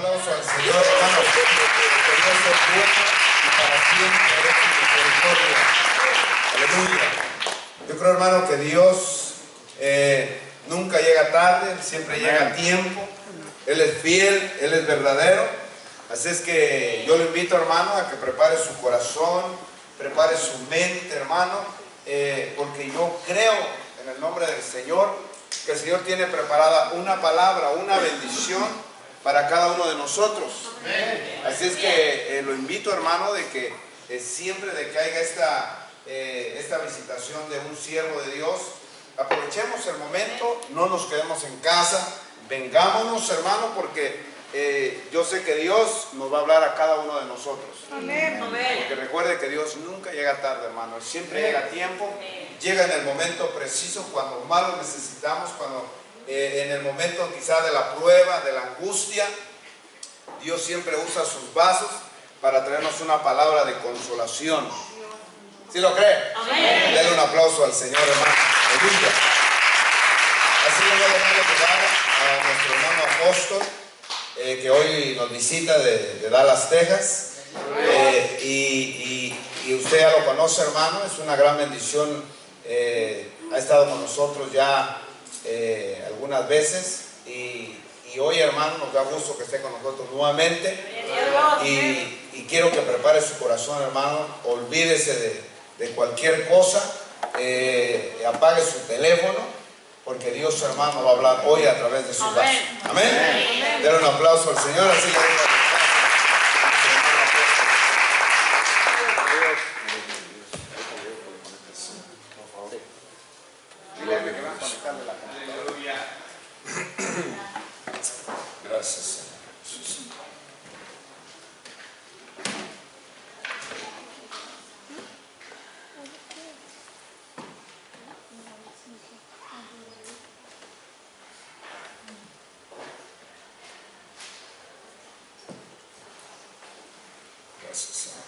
aplauso al Señor, hermano, porque Dios es bueno y para siempre es su misericordia. Aleluya. Yo creo, hermano, que Dios nunca llega tarde, siempre llega a tiempo. Él es fiel, Él es verdadero. Así es que yo lo invito, hermano, a que prepare su corazón, prepare su mente, hermano, porque yo creo en el nombre del Señor que el Señor tiene preparada una palabra, una bendición para cada uno de nosotros. Así es que lo invito, hermano, de que siempre de que haya esta visitación de un siervo de Dios, aprovechemos el momento, no nos quedemos en casa, vengámonos, hermano, porque yo sé que Dios nos va a hablar a cada uno de nosotros. Amén. Porque recuerde que Dios nunca llega tarde, hermano. Él siempre llega a tiempo, llega en el momento preciso, cuando más lo necesitamos, cuando en el momento quizá de la prueba, de la angustia. Dios siempre usa sus vasos para traernos una palabra de consolación. ¿Sí lo cree? Amén. Denle un aplauso al Señor, hermano. Aleluya. Así le voy a dar lugar a nuestro hermano apóstol, que hoy nos visita de Dallas, Texas. Y usted ya lo conoce, hermano, es una gran bendición. Ha estado con nosotros ya algunas veces y hoy, hermano, nos da gusto que esté con nosotros nuevamente. Y quiero que prepare su corazón, hermano. Olvídese de cualquier cosa, apague su teléfono, porque Dios, hermano, va a hablar hoy a través de sus vasos. Amén. Denle un aplauso al Señor. Así le gracias, Señor. Gracias, Señor.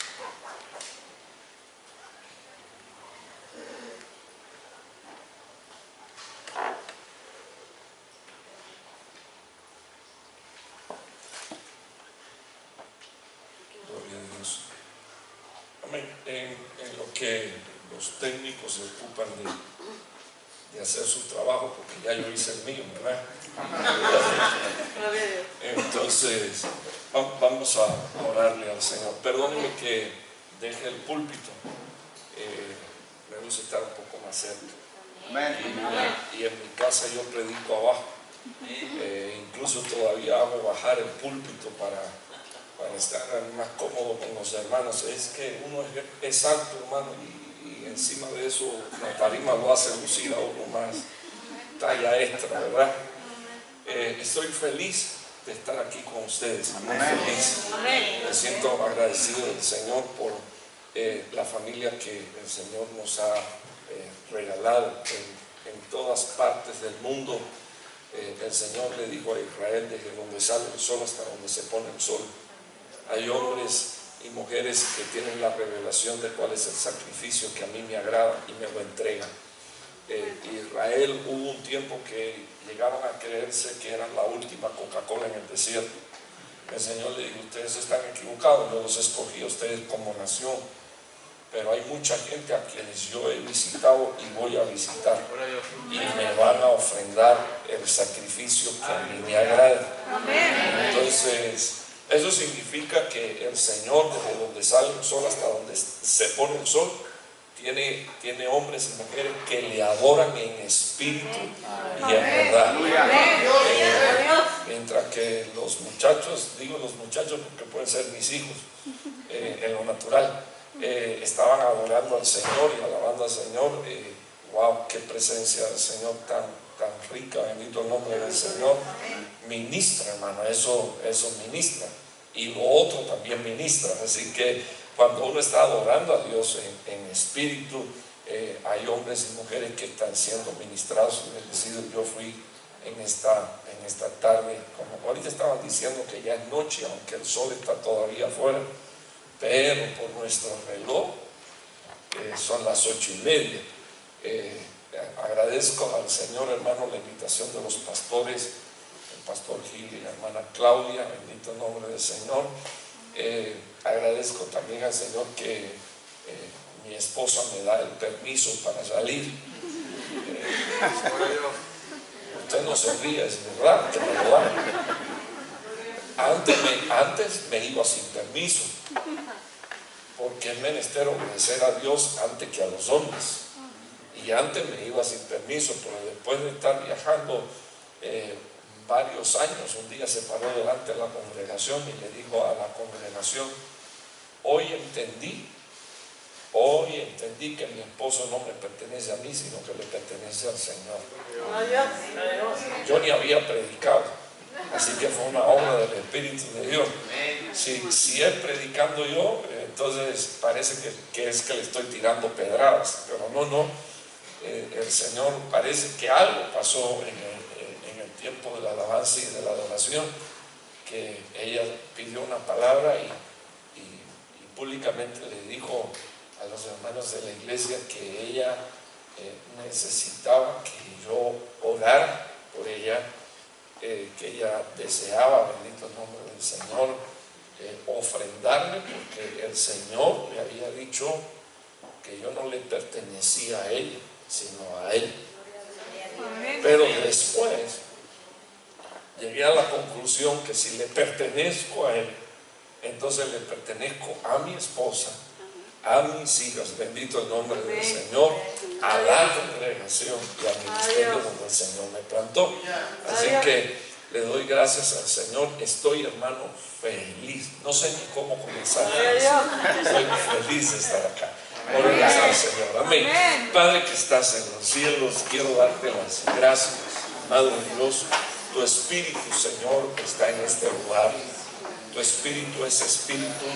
Gloria a Dios. Amén. En lo que los técnicos se ocupan de hacer su trabajo, porque ya yo hice el mío, ¿verdad? Entonces, vamos a orarle al Señor. Perdónenme que deje el púlpito. Me gusta estar un poco más cerca. Y en mi casa yo predico abajo. Incluso todavía hago bajar el púlpito para estar más cómodo con los hermanos. Es que uno es alto, hermano, y encima de eso la tarima lo hace lucir a uno más talla extra, ¿verdad? Estoy feliz de estar aquí con ustedes. Muy feliz. Me siento agradecido del Señor por la familia que el Señor nos ha regalado en todas partes del mundo. El Señor le dijo a Israel: desde donde sale el sol hasta donde se pone el sol. Hay hombres y mujeres que tienen la revelación de cuál es el sacrificio que a mí me agrada y me lo entrega. Israel, hubo un tiempo que llegaron a creerse que eran la última Coca-Cola en el desierto. El Señor le dijo: ustedes están equivocados, yo los escogí a ustedes como nación, pero hay mucha gente a quienes yo he visitado y voy a visitar, y me van a ofrendar el sacrificio que a mí me agrada. Entonces, eso significa que el Señor, desde donde sale el sol hasta donde se pone el sol, tiene hombres y mujeres que le adoran en espíritu y en verdad. Mientras que los muchachos, digo los muchachos porque pueden ser mis hijos, en lo natural, estaban adorando al Señor y alabando al Señor. Wow, qué presencia del Señor tan rica, bendito el nombre del Señor. Ministra, hermano, eso ministra. Y lo otro también ministra. Así que cuando uno está adorando a Dios en espíritu, hay hombres y mujeres que están siendo ministrados y bendecidos. Yo fui en esta tarde, como ahorita estaban diciendo que ya es noche, aunque el sol está todavía afuera, pero por nuestro reloj son las 8:30. Agradezco al Señor, hermano, la invitación de los pastores pastor Gil y la hermana Claudia, bendito nombre del Señor. Agradezco también al Señor que mi esposa me da el permiso para salir. Usted no se ríe, es verdad que me lo da. Antes me iba sin permiso, porque es menester obedecer a Dios antes que a los hombres. Y antes me iba sin permiso, pero después de estar viajando varios años, un día se paró delante de la congregación y le dijo a la congregación: hoy entendí que mi esposo no me pertenece a mí, sino que le pertenece al Señor. Yo ni había predicado, así que fue una obra del Espíritu de Dios. Si es predicando yo, entonces parece que es que le estoy tirando pedradas, pero no. El Señor, parece que algo pasó en el tiempo de la alabanza y de la adoración, que ella pidió una palabra y públicamente le dijo a los hermanos de la iglesia que ella necesitaba que yo orara por ella, que ella deseaba, bendito el nombre del Señor, ofrendarle, porque el Señor le había dicho que yo no le pertenecía a ella, sino a Él. Pero después llegué a la conclusión que si le pertenezco a Él, entonces le pertenezco a mi esposa, a mis hijas, bendito el nombre del Señor, a la congregación y al ministerio donde el Señor me plantó. Así que le doy gracias al Señor. Estoy, hermano, feliz. No sé ni cómo comenzar. Estoy feliz de estar acá. Gloria al Señor. Amén. Padre que estás en los cielos, quiero darte las gracias, amado Dios. Tu Espíritu, Señor, está en este lugar. Tu Espíritu es espíritu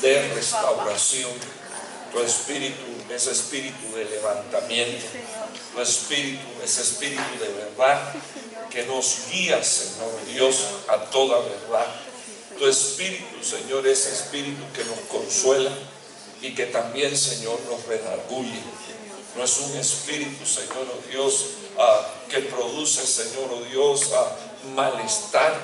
de restauración. Tu Espíritu es espíritu de levantamiento. Tu Espíritu es espíritu de verdad que nos guía, Señor Dios, a toda verdad. Tu Espíritu, Señor, es espíritu que nos consuela y que también, Señor, nos redarguye. No es un espíritu, Señor Dios, que produce, Señor Dios, malestar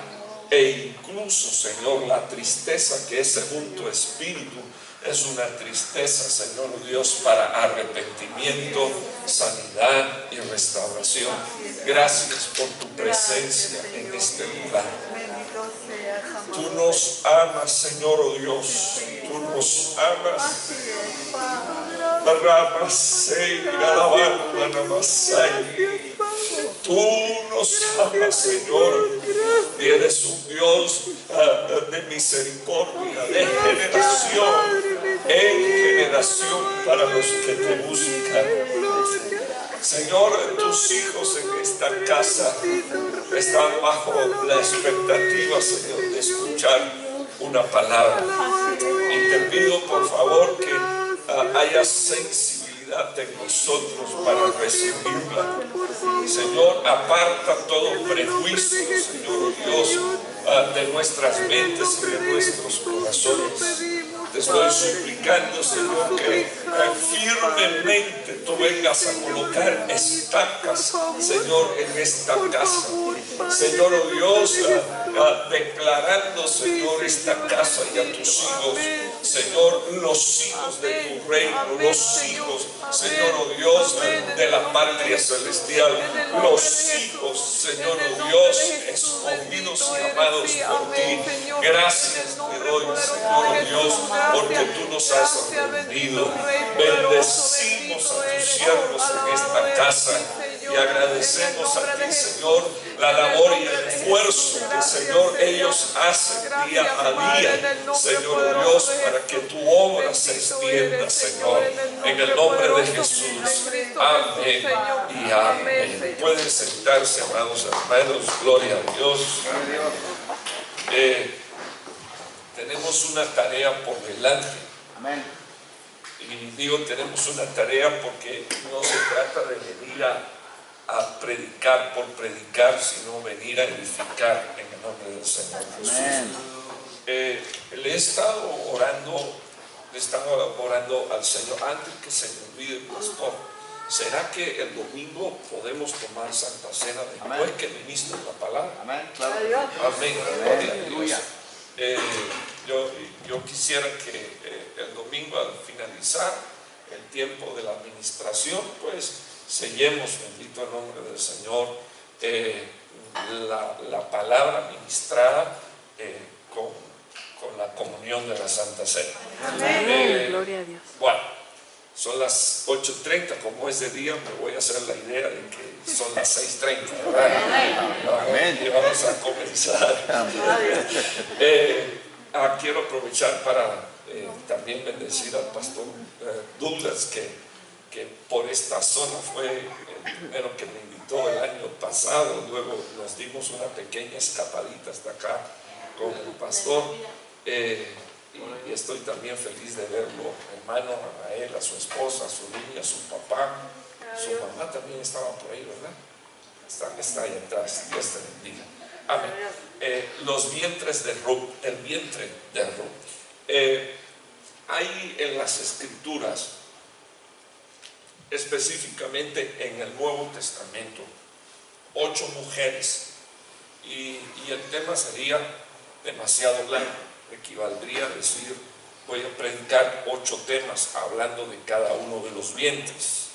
e incluso, Señor, la tristeza que es según tu Espíritu. Es una tristeza, Señor Dios, para arrepentimiento, sanidad y restauración. Gracias por tu presencia en este lugar. Tú nos amas, Señor oh Dios. Tú nos amas. Tú nos amas, Señor, y eres un Dios de misericordia, de generación en generación para los que te buscan. Señor, tus hijos en esta casa están bajo la expectativa, Señor, de escuchar una palabra. Y te pido, por favor, que haya sensibilidad en nosotros para recibirla. Señor, aparta todo prejuicio, Señor Dios, de nuestras mentes y de nuestros corazones. Te estoy suplicando, Señor, que firmemente tú vengas a colocar estacas, Señor, en esta casa. Señor oh Dios, declarando, Señor, esta casa y a tus hijos, Señor, los hijos de tu reino, los hijos, Señor oh Dios, de la patria celestial, los hijos, Señor oh Dios, escogidos y amados por ti. Gracias te doy, Señor oh Dios, porque tú nos has reunido. Bendecimos a tus siervos en esta casa y agradecemos a ti, Señor, la labor y el esfuerzo que, Señor, ellos hacen día a día, Señor Dios, para que tu obra se extienda, Señor, en el nombre de Jesús. Amén y amén. Pueden sentarse, amados hermanos. Gloria a Dios. Tenemos una tarea por delante. Amén. Y digo tenemos una tarea porque no se trata de venir a predicar por predicar, sino venir a edificar en el nombre del Señor Jesús. Le he estado orando al Señor, antes que se me olvide, pastor, ¿será que el domingo podemos tomar Santa Cena después que ministre la palabra? Amén. Claro. Amén. Gloria a Dios. Yo quisiera que el domingo, al finalizar el tiempo de la administración, pues sellemos, bendito el nombre del Señor, la palabra ministrada con la comunión de la Santa Cena. Amén. Gloria a Dios. Bueno, son las 8:30, como es de día, me voy a hacer la idea de que son las 6:30, ¿verdad? Amén. Y vamos a comenzar. Quiero aprovechar para también bendecir al pastor Douglas, que por esta zona fue el primero que me invitó el año pasado. Luego nos dimos una pequeña escapadita hasta acá con el pastor. Y estoy también feliz de verlo, hermano, a él, a su esposa, a su niña, a su papá. Su mamá también estaba por ahí, ¿verdad? Está ahí atrás. Dios te bendiga. Amén. Los vientres de Ruth, el vientre de Ruth. Hay en las Escrituras, específicamente en el Nuevo Testamento, 8 mujeres. Y el tema sería demasiado largo. Equivaldría a decir, voy a predicar 8 temas hablando de cada uno de los vientres.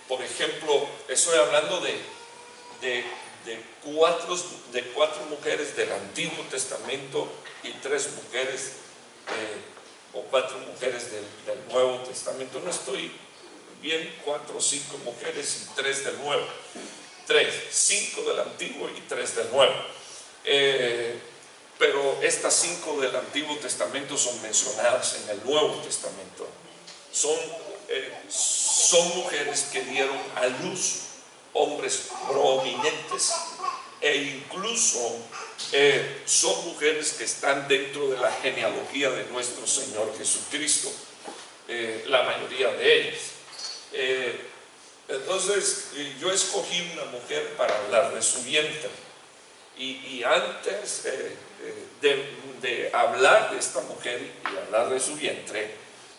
Por ejemplo, estoy hablando de 4 mujeres del Antiguo Testamento y 3 mujeres o 4 mujeres del Nuevo Testamento. No estoy bien, 4 o 5 mujeres y 3 del Nuevo. 5 del Antiguo y 3 del Nuevo. Pero estas 5 del Antiguo Testamento son mencionadas en el Nuevo Testamento. Son mujeres que dieron a luz hombres prominentes, e incluso son mujeres que están dentro de la genealogía de nuestro Señor Jesucristo, la mayoría de ellas. Entonces yo escogí una mujer para hablar de su vientre, y antes de hablar de esta mujer y hablar de su vientre,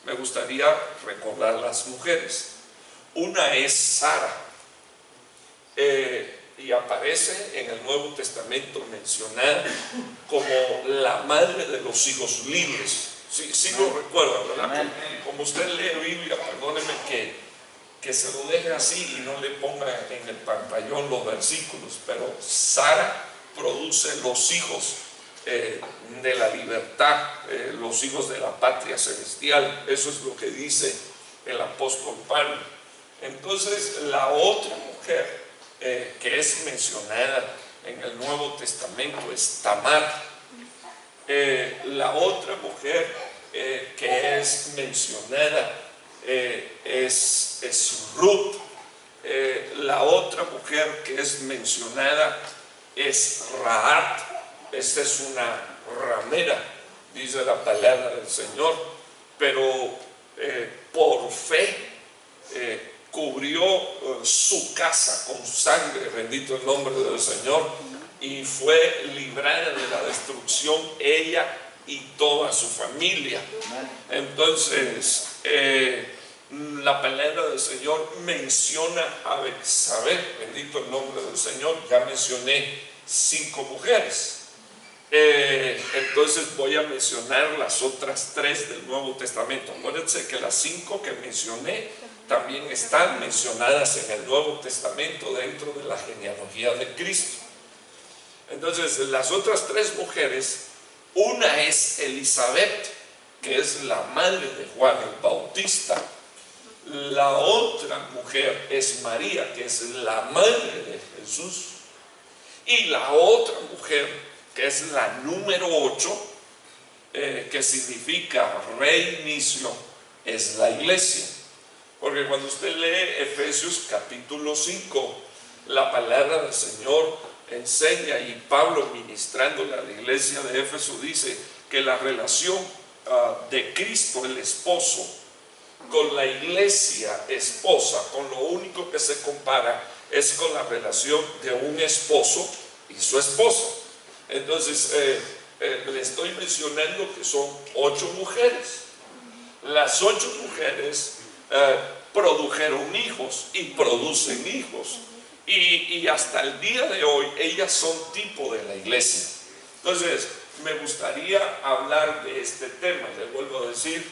me gustaría recordar las mujeres. Una es Sara, y aparece en el Nuevo Testamento mencionada como la madre de los hijos libres. Sí lo recuerdan, ¿verdad? Como usted lee Biblia, perdóneme que se lo deje así y no le ponga en el pantallón los versículos, pero Sara produce los hijos de la libertad, los hijos de la patria celestial. Eso es lo que dice el apóstol Pablo. Entonces, la otra mujer que es mencionada en el Nuevo Testamento es Tamar. La otra mujer que es mencionada es Ruth. La otra mujer que es mencionada es Rahab. Esta es una ramera, dice la palabra del Señor, pero por fe cubrió su casa con sangre, bendito el nombre del Señor, y fue librada de la destrucción ella y toda su familia. Entonces la palabra del Señor menciona a Betsabé, bendito el nombre del Señor. Ya mencioné 5 mujeres. Entonces voy a mencionar las otras 3 del Nuevo Testamento. Acuérdense que las 5 que mencioné también están mencionadas en el Nuevo Testamento dentro de la genealogía de Cristo. Entonces las otras 3 mujeres, una es Elizabeth, que es la madre de Juan el Bautista. La otra mujer es María, que es la madre de Jesús. Y la otra mujer, que es la número 8, que significa reinicio, es la iglesia. Porque cuando usted lee Efesios capítulo 5, la palabra del Señor enseña, y Pablo ministrándole a la iglesia de Éfeso dice que la relación de Cristo el esposo con la iglesia esposa, con lo único que se compara es con la relación de un esposo y su esposa. Entonces le estoy mencionando que son 8 mujeres. Las 8 mujeres produjeron hijos y producen hijos. Y hasta el día de hoy ellas son tipo de la iglesia. Entonces me gustaría hablar de este tema. Les vuelvo a decir,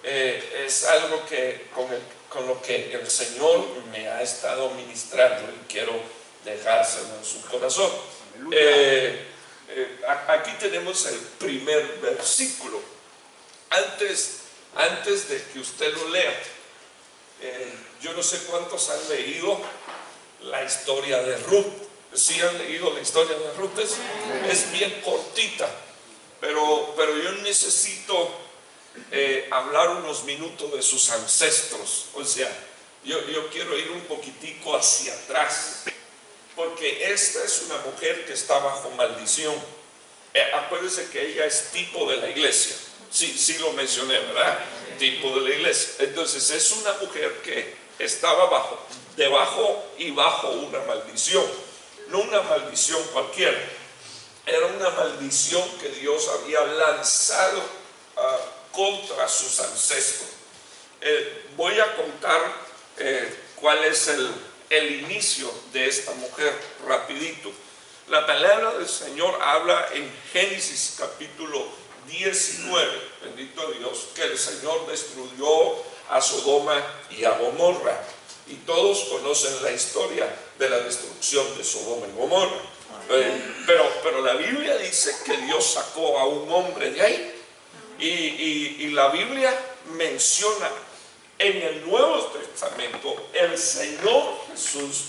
es algo que con lo que el Señor me ha estado ministrando y quiero dejárselo en su corazón. Aquí tenemos el primer versículo. Antes de que usted lo lea, yo no sé cuántos han leído la historia de Ruth. ¿Sí han leído la historia de Ruth? Es bien cortita, pero yo necesito hablar unos minutos de sus ancestros. O sea, yo quiero ir un poquitico hacia atrás, porque esta es una mujer que está bajo maldición. Acuérdense que ella es tipo de la iglesia. Sí lo mencioné, ¿verdad? Tipo de la iglesia. Entonces es una mujer que estaba debajo y bajo una maldición. No una maldición cualquiera. Era una maldición que Dios había lanzado contra sus ancestros. Voy a contar cuál es el inicio de esta mujer rapidito. La palabra del Señor habla en Génesis capítulo 19, bendito Dios, que el Señor destruyó a Sodoma y a Gomorra. Y todos conocen la historia de la destrucción de Sodoma y Gomorra. Pero la Biblia dice que Dios sacó a un hombre de ahí. Y la Biblia menciona en el Nuevo Testamento, el Señor Jesús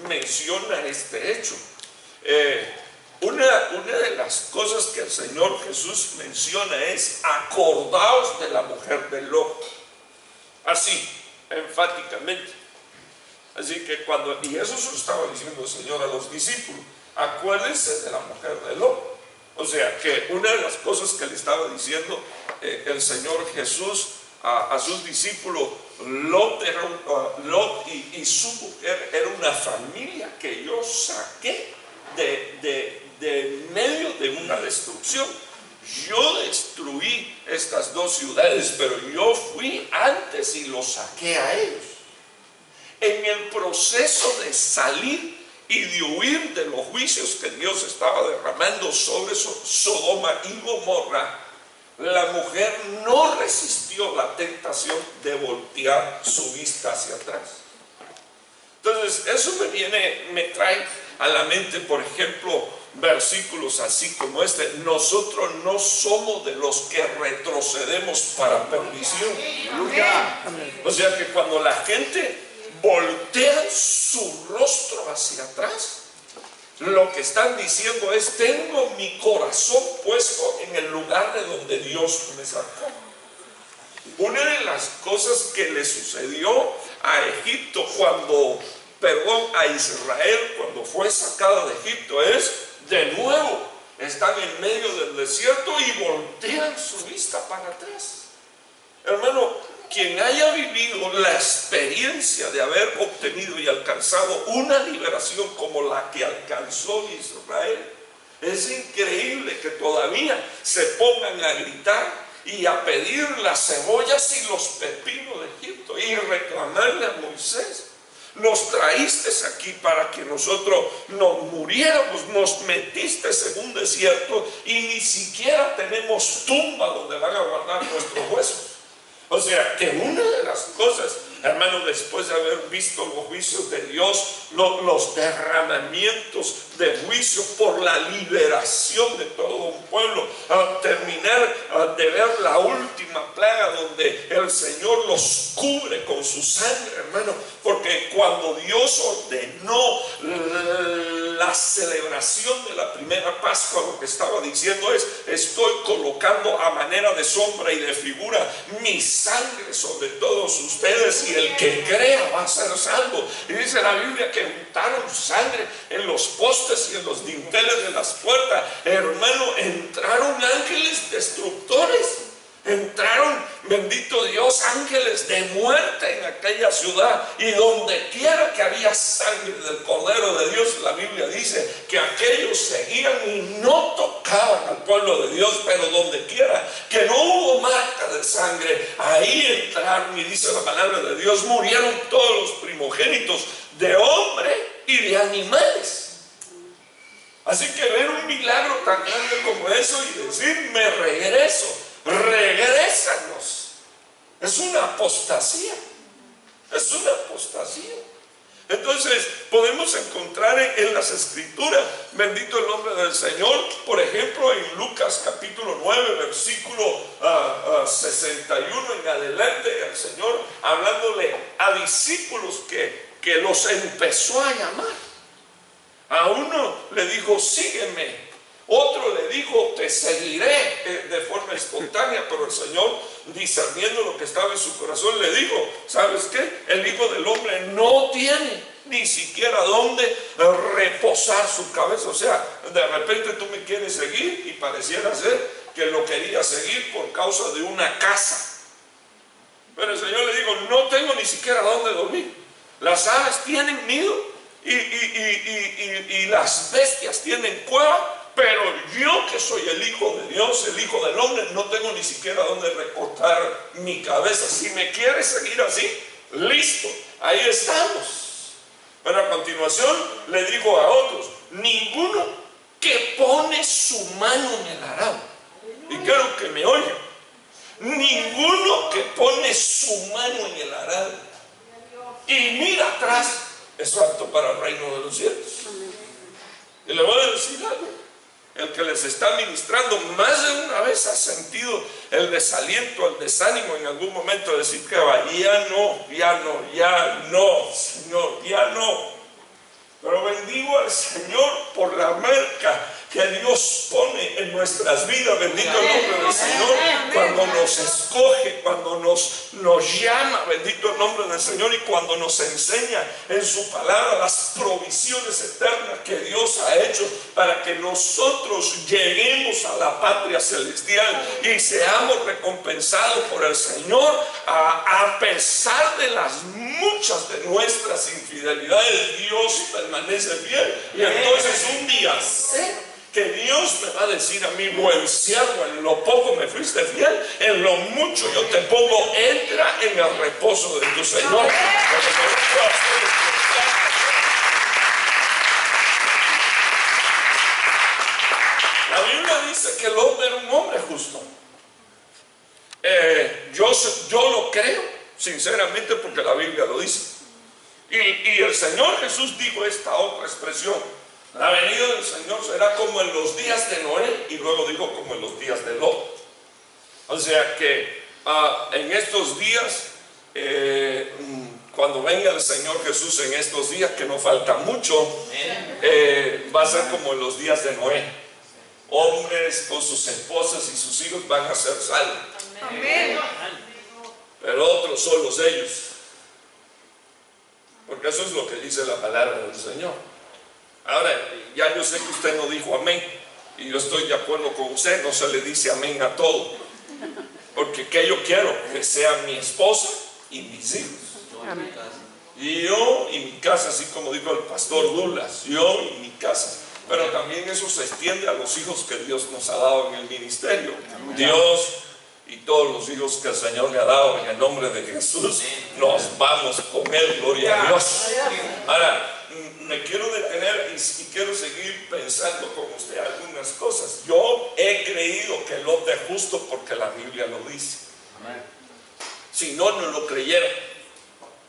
menciona este hecho. Una de las cosas que el Señor Jesús menciona es: acordaos de la mujer de Lot. Así, enfáticamente. Así que y eso se lo estaba diciendo el Señor a los discípulos: acuérdense de la mujer de Lot. O sea, que una de las cosas que le estaba diciendo el Señor Jesús a sus discípulos, Lot y su mujer era una familia que yo saqué de medio de una destrucción. Yo destruí estas dos ciudades, pero yo fui antes y los saqué a ellos. En el proceso de salir y de huir de los juicios que Dios estaba derramando sobre Sodoma y Gomorra, la mujer no resistió la tentación de voltear su vista hacia atrás. Entonces eso me trae a la mente, por ejemplo, versículos así como este: nosotros no somos de los que retrocedemos para perdición. O sea que cuando la gente voltea su rostro hacia atrás, lo que están diciendo es: tengo mi corazón puesto en el lugar de donde Dios me sacó. Una de las cosas que le sucedió a Egipto a Israel cuando fue sacada de Egipto es: de nuevo están en medio del desierto y voltean su vista para atrás. Hermano, quien haya vivido la experiencia de haber obtenido y alcanzado una liberación como la que alcanzó Israel, es increíble que todavía se pongan a gritar y a pedir las cebollas y los pepinos de Egipto y reclamarle a Moisés: nos traíste aquí para que nosotros nos muriéramos, nos metiste en un desierto y ni siquiera tenemos tumba donde van a guardar nuestros huesos. O sea, que una de las cosas, hermano, después de haber visto los juicios de Dios, los derramamientos de juicio por la liberación de todo un pueblo, terminar de ver la última plaga donde el Señor los cubre con su sangre, hermano, porque cuando Dios ordenó la celebración de la primera Pascua, lo que estaba diciendo es: estoy colocando a manera de sombra y de figura mi sangre sobre todos ustedes, y el que crea va a ser salvo. Y dice la Biblia que untaron sangre en los postes y en los dinteles de las puertas. Hermano, entraron ángeles destructores. Entraron, bendito Dios, ángeles de muerte en aquella ciudad, y donde quiera que había sangre del Cordero de Dios, la Biblia dice que aquellos seguían y no tocaban al pueblo de Dios. Pero donde quiera que no hubo marca de de sangre, ahí entraron, y dice la palabra de Dios, murieron todos los primogénitos de hombre y de animales. Así que ver un milagro tan grande como eso y decir, me regreso, regrésanos, es una apostasía, es una apostasía. Entonces podemos encontrar en las escrituras, bendito el nombre del Señor, por ejemplo en Lucas capítulo 9 versículo 61 en adelante, el Señor hablándole a discípulos que los empezó a llamar. A uno le dijo, sígueme. Otro le dijo, te seguiré, de forma espontánea. Pero el Señor, discerniendo lo que estaba en su corazón, le dijo, ¿sabes qué? El Hijo del Hombre no tiene ni siquiera dónde reposar su cabeza. O sea, de repente tú me quieres seguir y pareciera ser que lo quería seguir por causa de una casa. Pero el Señor le dijo, no tengo ni siquiera dónde dormir. Las aves tienen nido y las bestias tienen cueva, pero yo que soy el Hijo de Dios, el Hijo del Hombre, no tengo ni siquiera donde recortar mi cabeza. Si me quieres seguir así, listo, ahí estamos. Pero a continuación le digo a otros, ninguno que pone su mano en el arado, y quiero que me oigan, ninguno que pone su mano en el arado y mira atrás es apto para el reino de los cielos. Y le voy a decir algo, el que les está ministrando más de una vez ha sentido el desaliento, el desánimo en algún momento de decir que va, ya no, Señor, ya no. Pero bendigo al Señor por la marca que Dios pone en nuestras vidas. Bendito el nombre del Señor cuando nos escoge, cuando nos llama. Bendito el nombre del Señor, y cuando nos enseña en su palabra las provisiones eternas que Dios ha hecho para que nosotros lleguemos a la patria celestial y seamos recompensados por el Señor a pesar de las muchas de nuestras infidelidades. Dios permanece fiel, y entonces un día sé que Dios me va a decir a mí, buen siervo, en lo poco me fuiste fiel, en lo mucho yo te pongo, entra en el reposo de tu Señor. La Biblia dice que el hombre era un hombre justo. Yo lo creo sinceramente porque la Biblia lo dice. Y el Señor Jesús dijo esta otra expresión: la venida del Señor será como en los días de Noé, y luego dijo como en los días de Lot. O sea que en estos días, cuando venga el Señor Jesús en estos días, que no falta mucho, va a ser como en los días de Noé. Hombres con sus esposas y sus hijos van a ser salvos. Amén. Pero otros solos ellos. Porque eso es lo que dice la palabra del Señor. Ahora, ya yo sé que usted no dijo amén, y yo estoy de acuerdo con usted, no se le dice amén a todo. Porque ¿qué yo quiero? Que sea mi esposa y mis hijos. Amén. Y yo y mi casa, así como dijo el pastor Douglas, yo y mi casa. Pero también eso se extiende a los hijos que Dios nos ha dado en el ministerio. Dios y todos los hijos que el Señor le ha dado, en el nombre de Jesús, nos vamos con Él, gloria a Dios. Ahora, me quiero detener y quiero seguir pensando con usted algunas cosas. Yo he creído que Lot es justo porque la Biblia lo dice. Si no, no lo creyeron.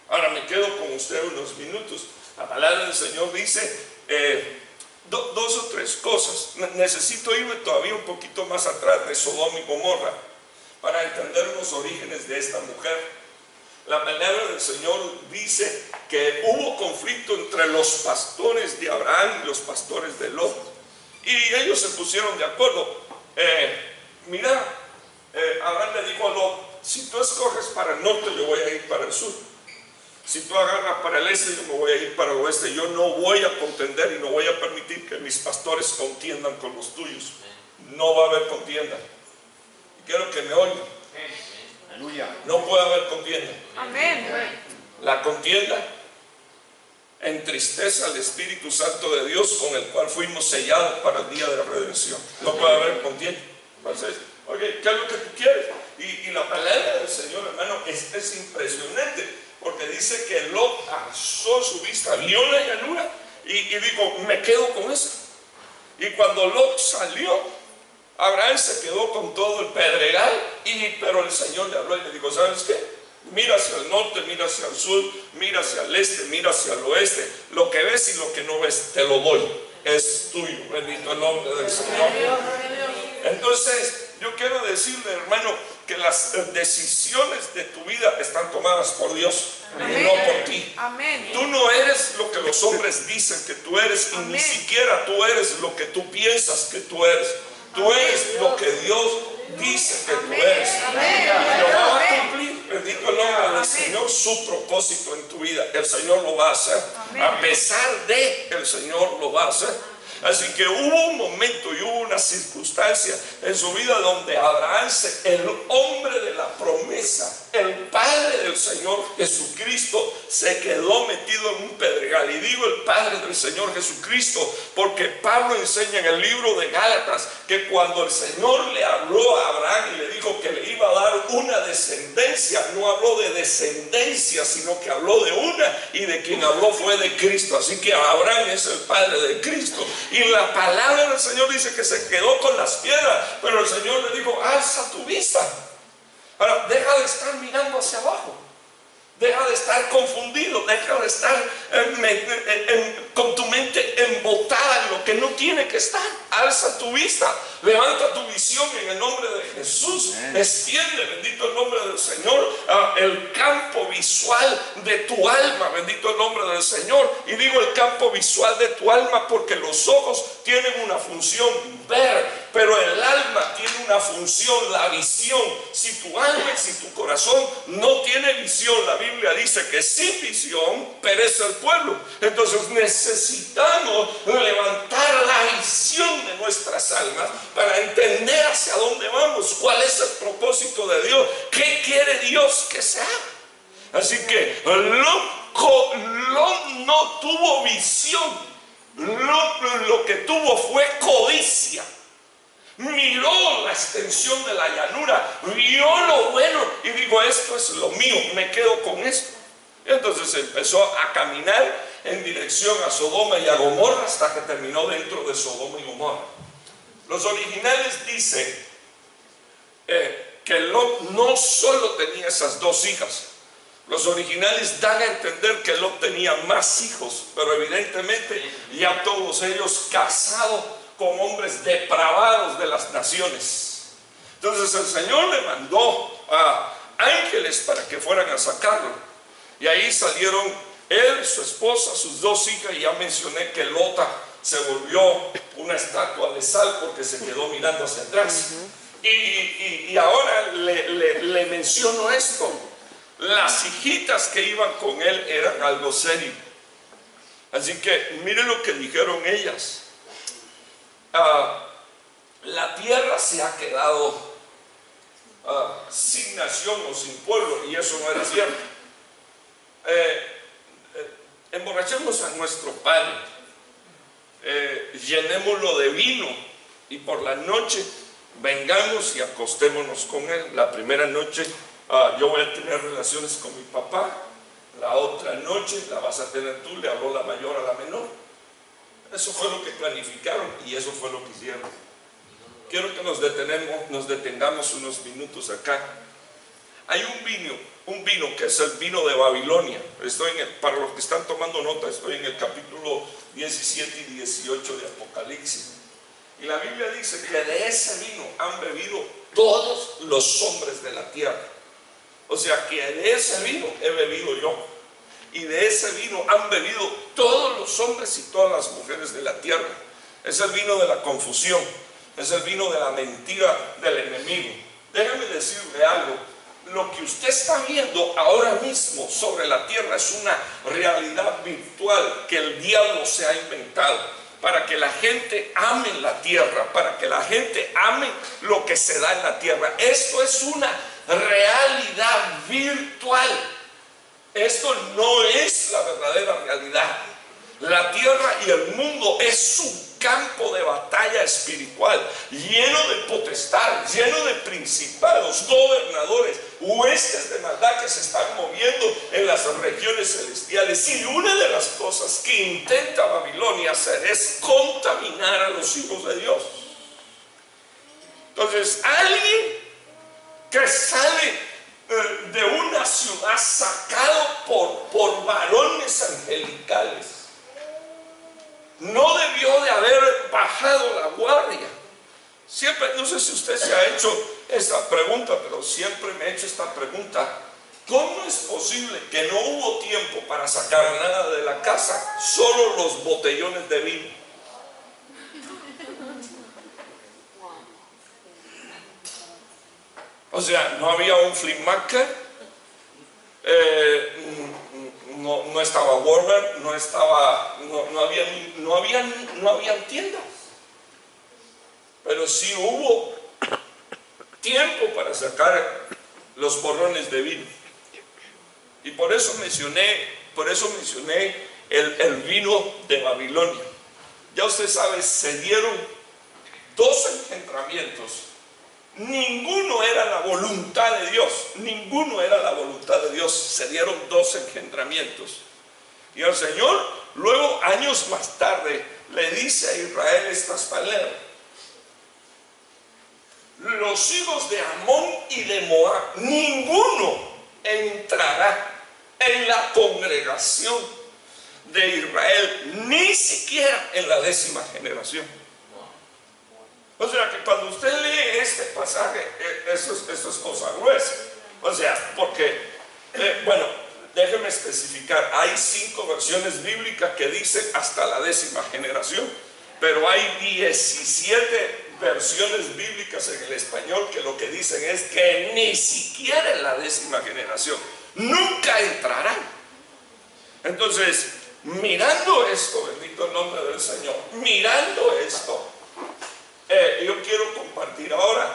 Ahora me quedo con usted unos minutos. La palabra del Señor dice dos o tres cosas. Necesito irme todavía un poquito más atrás de Sodoma y Gomorra para entender los orígenes de esta mujer. La palabra del Señor dice que hubo conflicto entre los pastores de Abraham y los pastores de Lot, y ellos se pusieron de acuerdo. Abraham le dijo a Lot: si tú escoges para el norte, yo voy a ir para el sur. Si tú agarras para el este, yo me voy a ir para el oeste. Yo no voy a contender y no voy a permitir que mis pastores contiendan con los tuyos. No va a haber contienda. Y quiero que me oigan. No puede haber contienda. Amén. La contienda entristece al Espíritu Santo de Dios, con el cual fuimos sellados para el día de la redención. No puede haber contienda. Entonces, oye, ¿qué es lo que tú quieres? Y la palabra del Señor, hermano, es impresionante, porque dice que Lot alzó su vista, vio la llanura y dijo, me quedo con eso. Y cuando Lot salió, Abraham se quedó con todo el pedregal, pero el Señor le habló y le dijo, ¿sabes qué? Mira hacia el norte, mira hacia el sur, mira hacia el este, mira hacia el oeste. Lo que ves y lo que no ves, te lo doy. Es tuyo, bendito el nombre del Señor. Entonces, yo quiero decirle, hermano, que las decisiones de tu vida están tomadas por Dios. Amén. Y no por ti. Amén. Tú no eres lo que los hombres dicen que tú eres, y ni siquiera tú eres lo que tú piensas que tú eres. Tú eres lo que Dios dice que tú eres. Jehová va a cumplir, bendito el nombre del Señor, su propósito en tu vida. El Señor lo va a hacer. A pesar de, el Señor lo va a hacer. Así que hubo un momento y hubo una circunstancia en su vida donde Abraham, el hombre de la promesa, el Padre del Señor Jesucristo, se quedó metido en un pedregal. Y digo el Padre del Señor Jesucristo porque Pablo enseña en el libro de Gálatas que cuando el Señor le habló a Abraham y le dijo que le iba a dar una descendencia, no habló de descendencia, sino que habló de una, y de quien habló fue de Cristo. Así que Abraham es el Padre de Cristo. Y la palabra del Señor dice que se quedó con las piedras, pero el Señor le dijo, alza tu vista. Ahora, deja de estar mirando hacia abajo. Deja de estar confundido, deja de estar con tu mente embotada en lo que no tiene que estar. Alza tu vista, levanta tu visión en el nombre de Jesús. Extiende, bendito el nombre del Señor, el campo visual de tu alma, bendito el nombre del Señor. Y digo el campo visual de tu alma porque los ojos tienen una función, ver, pero el alma tiene una función, la visión. Si tu alma y si tu corazón no tiene visión, la Biblia dice que sin visión perece el pueblo. Entonces necesitamos levantar la visión de nuestras almas para entender hacia dónde vamos, cuál es el propósito de Dios, qué quiere Dios que se haga. Así que Lot no tuvo visión. Lo que tuvo fue codicia. Miró la extensión de la llanura, vio lo bueno y dijo, esto es lo mío, me quedo con esto. Y entonces empezó a caminar en dirección a Sodoma y a Gomorra hasta que terminó dentro de Sodoma y Gomorra. Los originales dicen que Lot no solo tenía esas dos hijas. Los originales dan a entender que Lot tenía más hijos, pero evidentemente ya todos ellos casados con hombres depravados de las naciones. Entonces el Señor le mandó a ángeles para que fueran a sacarlo. Y ahí salieron él, su esposa, sus dos hijas, y ya mencioné que Lota se volvió una estatua de sal porque se quedó mirando hacia atrás. Y ahora le menciono esto. Las hijitas que iban con él eran algo serio. Así que miren lo que dijeron ellas. La tierra se ha quedado sin nación o sin pueblo, y eso no era cierto. Emborrachemos a nuestro Padre, llenémoslo de vino, y por la noche vengamos y acostémonos con él. La primera noche yo voy a tener relaciones con mi papá, la otra noche la vas a tener tú, le habló la mayor a la menor. Eso fue lo que planificaron y eso fue lo que hicieron. Quiero que nos detengamos unos minutos acá. Hay un vino que es el vino de Babilonia. Para los que están tomando nota, estoy en el capítulo 17 y 18 de Apocalipsis. Y la Biblia dice que de ese vino han bebido todos los hombres de la tierra. O sea que de ese vino he bebido yo. Y de ese vino han bebido todos los hombres y todas las mujeres de la tierra. Es el vino de la confusión. Es el vino de la mentira del enemigo. Déjame decirle algo. Lo que usted está viendo ahora mismo sobre la tierra es una realidad virtual que el diablo se ha inventado para que la gente ame la tierra, para que la gente ame lo que se da en la tierra. Esto es una realidad virtual. Esto no es la verdadera realidad. La tierra y el mundo es su campo de batalla espiritual, lleno de potestades, lleno de principados, gobernadores, huestes de maldad que se están moviendo en las regiones celestiales. Y una de las cosas que intenta Babilonia hacer es contaminar a los hijos de Dios. Entonces, alguien que sale de una ciudad sacado por varones angelicales no debió de haber bajado la guardia. Siempre, no sé si usted se ha hecho esta pregunta, pero siempre me he hecho esta pregunta: ¿cómo es posible que no hubo tiempo para sacar nada de la casa, solo los botellones de vino? O sea, no había un flea market, no estaba Walmart, no habían tiendas. Pero sí hubo tiempo para sacar los porrones de vino. Y por eso mencioné el vino de Babilonia. Ya usted sabe, se dieron 2 engendramientos. Ninguno era la voluntad de Dios, ninguno era la voluntad de Dios. Se dieron 2 engendramientos. Y el Señor luego, años más tarde, le dice a Israel estas palabras: los hijos de Amón y de Moab, ninguno entrará en la congregación de Israel, ni siquiera en la 10ª generación. O sea que cuando usted lee este pasaje, eso es cosa gruesa. O sea, porque, bueno, déjeme especificar, hay 5 versiones bíblicas que dicen hasta la 10ª generación, pero hay 17 versiones bíblicas en el español que lo que dicen es que ni siquiera en la 10ª generación, nunca entrarán. Entonces, mirando esto, bendito el nombre del Señor, mirando esto, yo quiero compartir ahora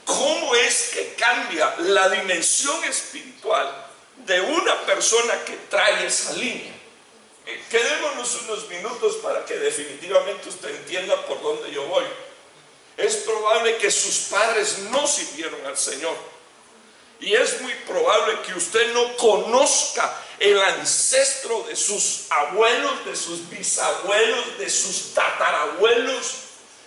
cómo es que cambia la dimensión espiritual de una persona que trae esa línea. Quedémonos unos minutos para que definitivamente usted entienda por dónde yo voy. Es probable que sus padres no sirvieron al Señor, y es muy probable que usted no conozca el ancestro de sus abuelos, de sus bisabuelos, de sus tatarabuelos.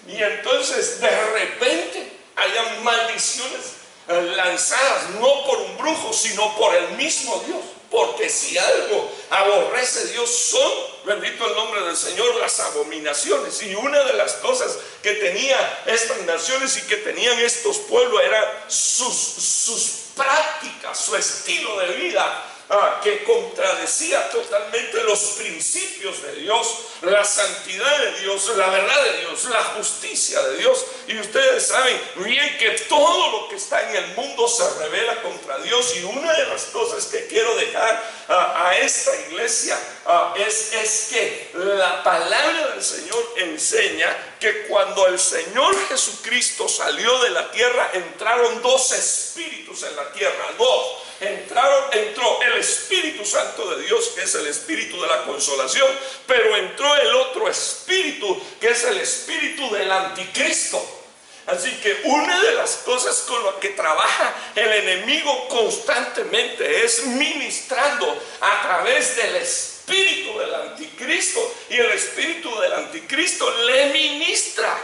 Y entonces de repente hayan maldiciones lanzadas no por un brujo, sino por el mismo Dios. Porque si algo aborrece Dios son, bendito el nombre del Señor, las abominaciones. Y una de las cosas que tenía estas naciones y que tenían estos pueblos era sus prácticas, su estilo de vida, que contradecía totalmente los principios de Dios, la santidad de Dios, la verdad de Dios, la justicia de Dios. Y ustedes saben bien que todo lo que está en el mundo se revela contra Dios. Y una de las cosas que quiero dejar a esta iglesia es que la palabra del Señor enseña que cuando el Señor Jesucristo salió de la tierra, entraron 2 espíritus en la tierra, 2. Entró el Espíritu Santo de Dios, que es el espíritu de la consolación, pero entró el otro espíritu, que es el espíritu del anticristo. Así que una de las cosas con las que trabaja el enemigo constantemente es ministrando a través del espíritu del anticristo, y el espíritu del anticristo le ministra,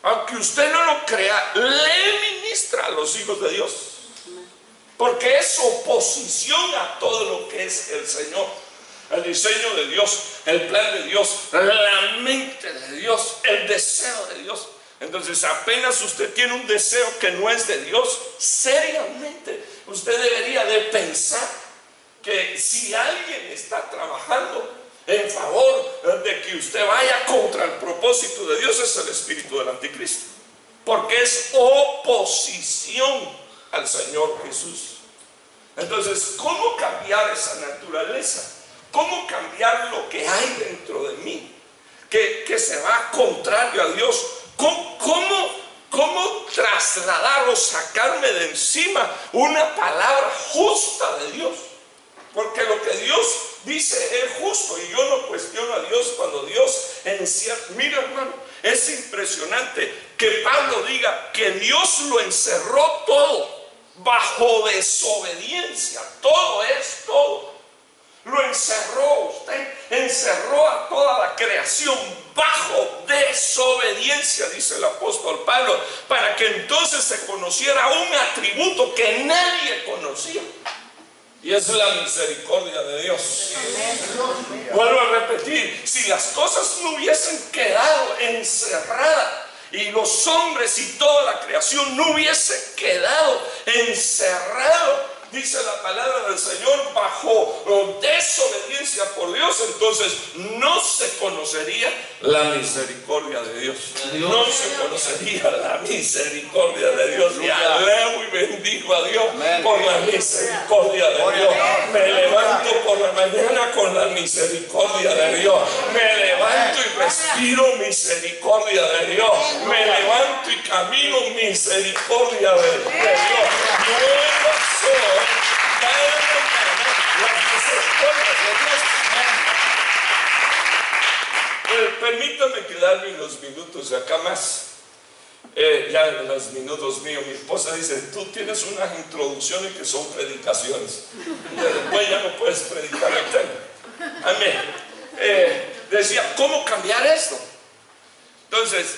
aunque usted no lo crea, le ministra a los hijos de Dios. Porque es oposición a todo lo que es el Señor, el diseño de Dios, el plan de Dios, la mente de Dios, el deseo de Dios. Entonces, apenas usted tiene un deseo que no es de Dios, seriamente usted debería de pensar que si alguien está trabajando en favor de que usted vaya contra el propósito de Dios, es el espíritu del anticristo, porque es oposición al Señor Jesús. Entonces, ¿cómo cambiar esa naturaleza? ¿Cómo cambiar lo que hay dentro de mí que se va contrario a Dios? ¿Cómo trasladar o sacarme de encima una palabra justa de Dios? Porque lo que Dios dice es justo, y yo no cuestiono a Dios cuando Dios encierra. Mira, hermano, es impresionante que Pablo diga que Dios lo encerró todo bajo desobediencia. Todo es todo. Lo encerró, usted encerró a toda la creación bajo desobediencia, dice el apóstol Pablo, para que entonces se conociera un atributo que nadie conocía. Y es la misericordia de Dios. Vuelvo a repetir, si las cosas no hubiesen quedado encerradas y los hombres y toda la creación no hubiese quedado encerrado, dice la palabra del Señor, bajo desobediencia por Dios, entonces no se conocería la misericordia de Dios. No se conocería la misericordia de Dios. Y alabo y bendigo a Dios por la misericordia de Dios. Me levanto por la mañana con la misericordia de Dios. Me levanto y respiro misericordia de Dios. Me levanto y camino misericordia de Dios. Nuevas son cada mañana las misericordias de Dios. Permítame quedarme unos minutos de acá más. Ya en los minutos míos, mi esposa dice: tú tienes unas introducciones que son predicaciones. Después ya no puedes predicar el tema. Amén. Decía, ¿cómo cambiar esto? Entonces,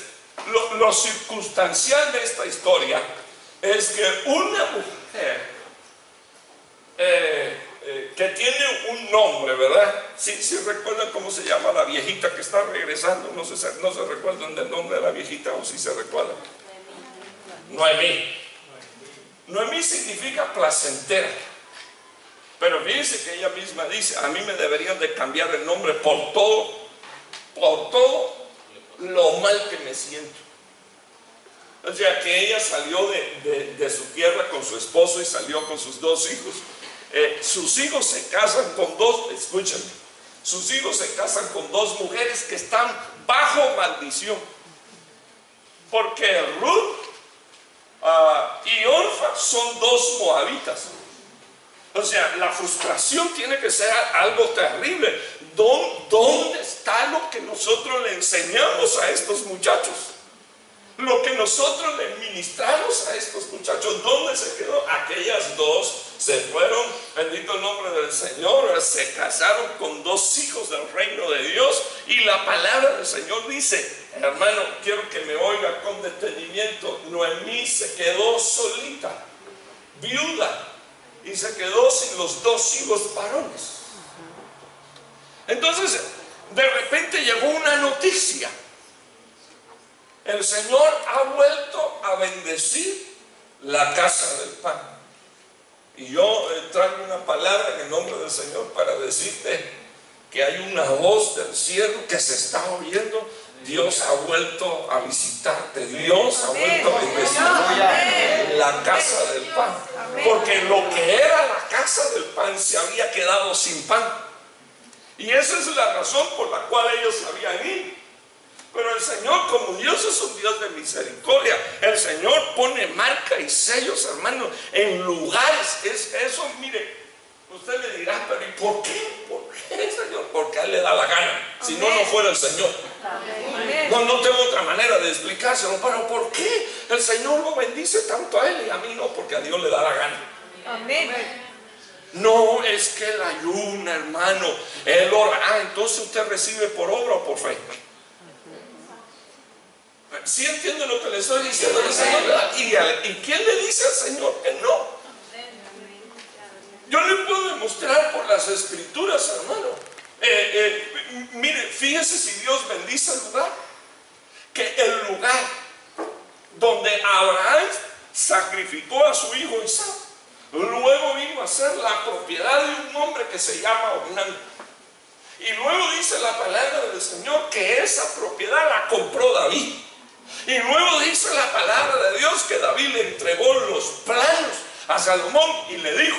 lo circunstancial de esta historia es que una mujer que tiene un nombre, ¿verdad? Sí recuerdan cómo se llama la viejita que está regresando. No se recuerdan del nombre de la viejita, o si se recuerdan. Noemí. Noemí significa placentera. Pero fíjense que ella misma dice: a mí me deberían de cambiar el nombre por todo lo mal que me siento. O sea, que ella salió de su tierra con su esposo y salió con sus dos hijos. Sus hijos se casan con escúchenme, sus hijos se casan con dos mujeres que están bajo maldición. Porque Ruth y Orfa son dos moabitas. O sea, la frustración tiene que ser algo terrible. ¿Dónde está lo que nosotros le enseñamos a estos muchachos? Lo que nosotros le ministramos a estos muchachos, ¿dónde se quedó? Aquellas dos se fueron, bendito el nombre del Señor, se casaron con dos hijos del reino de Dios. Y la palabra del Señor dice, hermano, quiero que me oiga con detenimiento, Noemí se quedó solita, viuda, y se quedó sin los dos hijos varones. Entonces, de repente llegó una noticia. El Señor ha vuelto a bendecir la casa del pan. Y yo traigo una palabra en el nombre del Señor para decirte que hay una voz del cielo que se está oyendo. Dios ha vuelto a visitarte. Dios ha vuelto a bendecir la casa del pan. Porque lo que era la casa del pan se había quedado sin pan. Y esa es la razón por la cual ellos habían ido. Pero el Señor, como Dios es un Dios de misericordia, el Señor pone marca y sellos, hermano, en lugares. Eso, mire, usted le dirá, pero ¿y por qué? ¿Por qué, Señor? Porque a Él le da la gana. Si no, no fuera el Señor. No tengo otra manera de explicárselo. Pero ¿por qué el Señor lo bendice tanto a Él y a mí no? Porque a Dios le da la gana. Amén. No es que Él ayuna, hermano. Él ora. Entonces usted recibe por obra o por fe. ¿Sí entiende lo que le estoy diciendo? El Señor le da. ¿Y quién le dice al Señor que no? Yo le puedo demostrar por las escrituras, hermano. Mire, fíjese si Dios bendice el lugar. Que el lugar donde Abraham sacrificó a su hijo Isaac, luego vino a ser la propiedad de un hombre que se llama Ornán. Y luego dice la palabra del Señor que esa propiedad la compró David. Y luego dice la palabra de Dios que David le entregó los planos a Salomón y le dijo: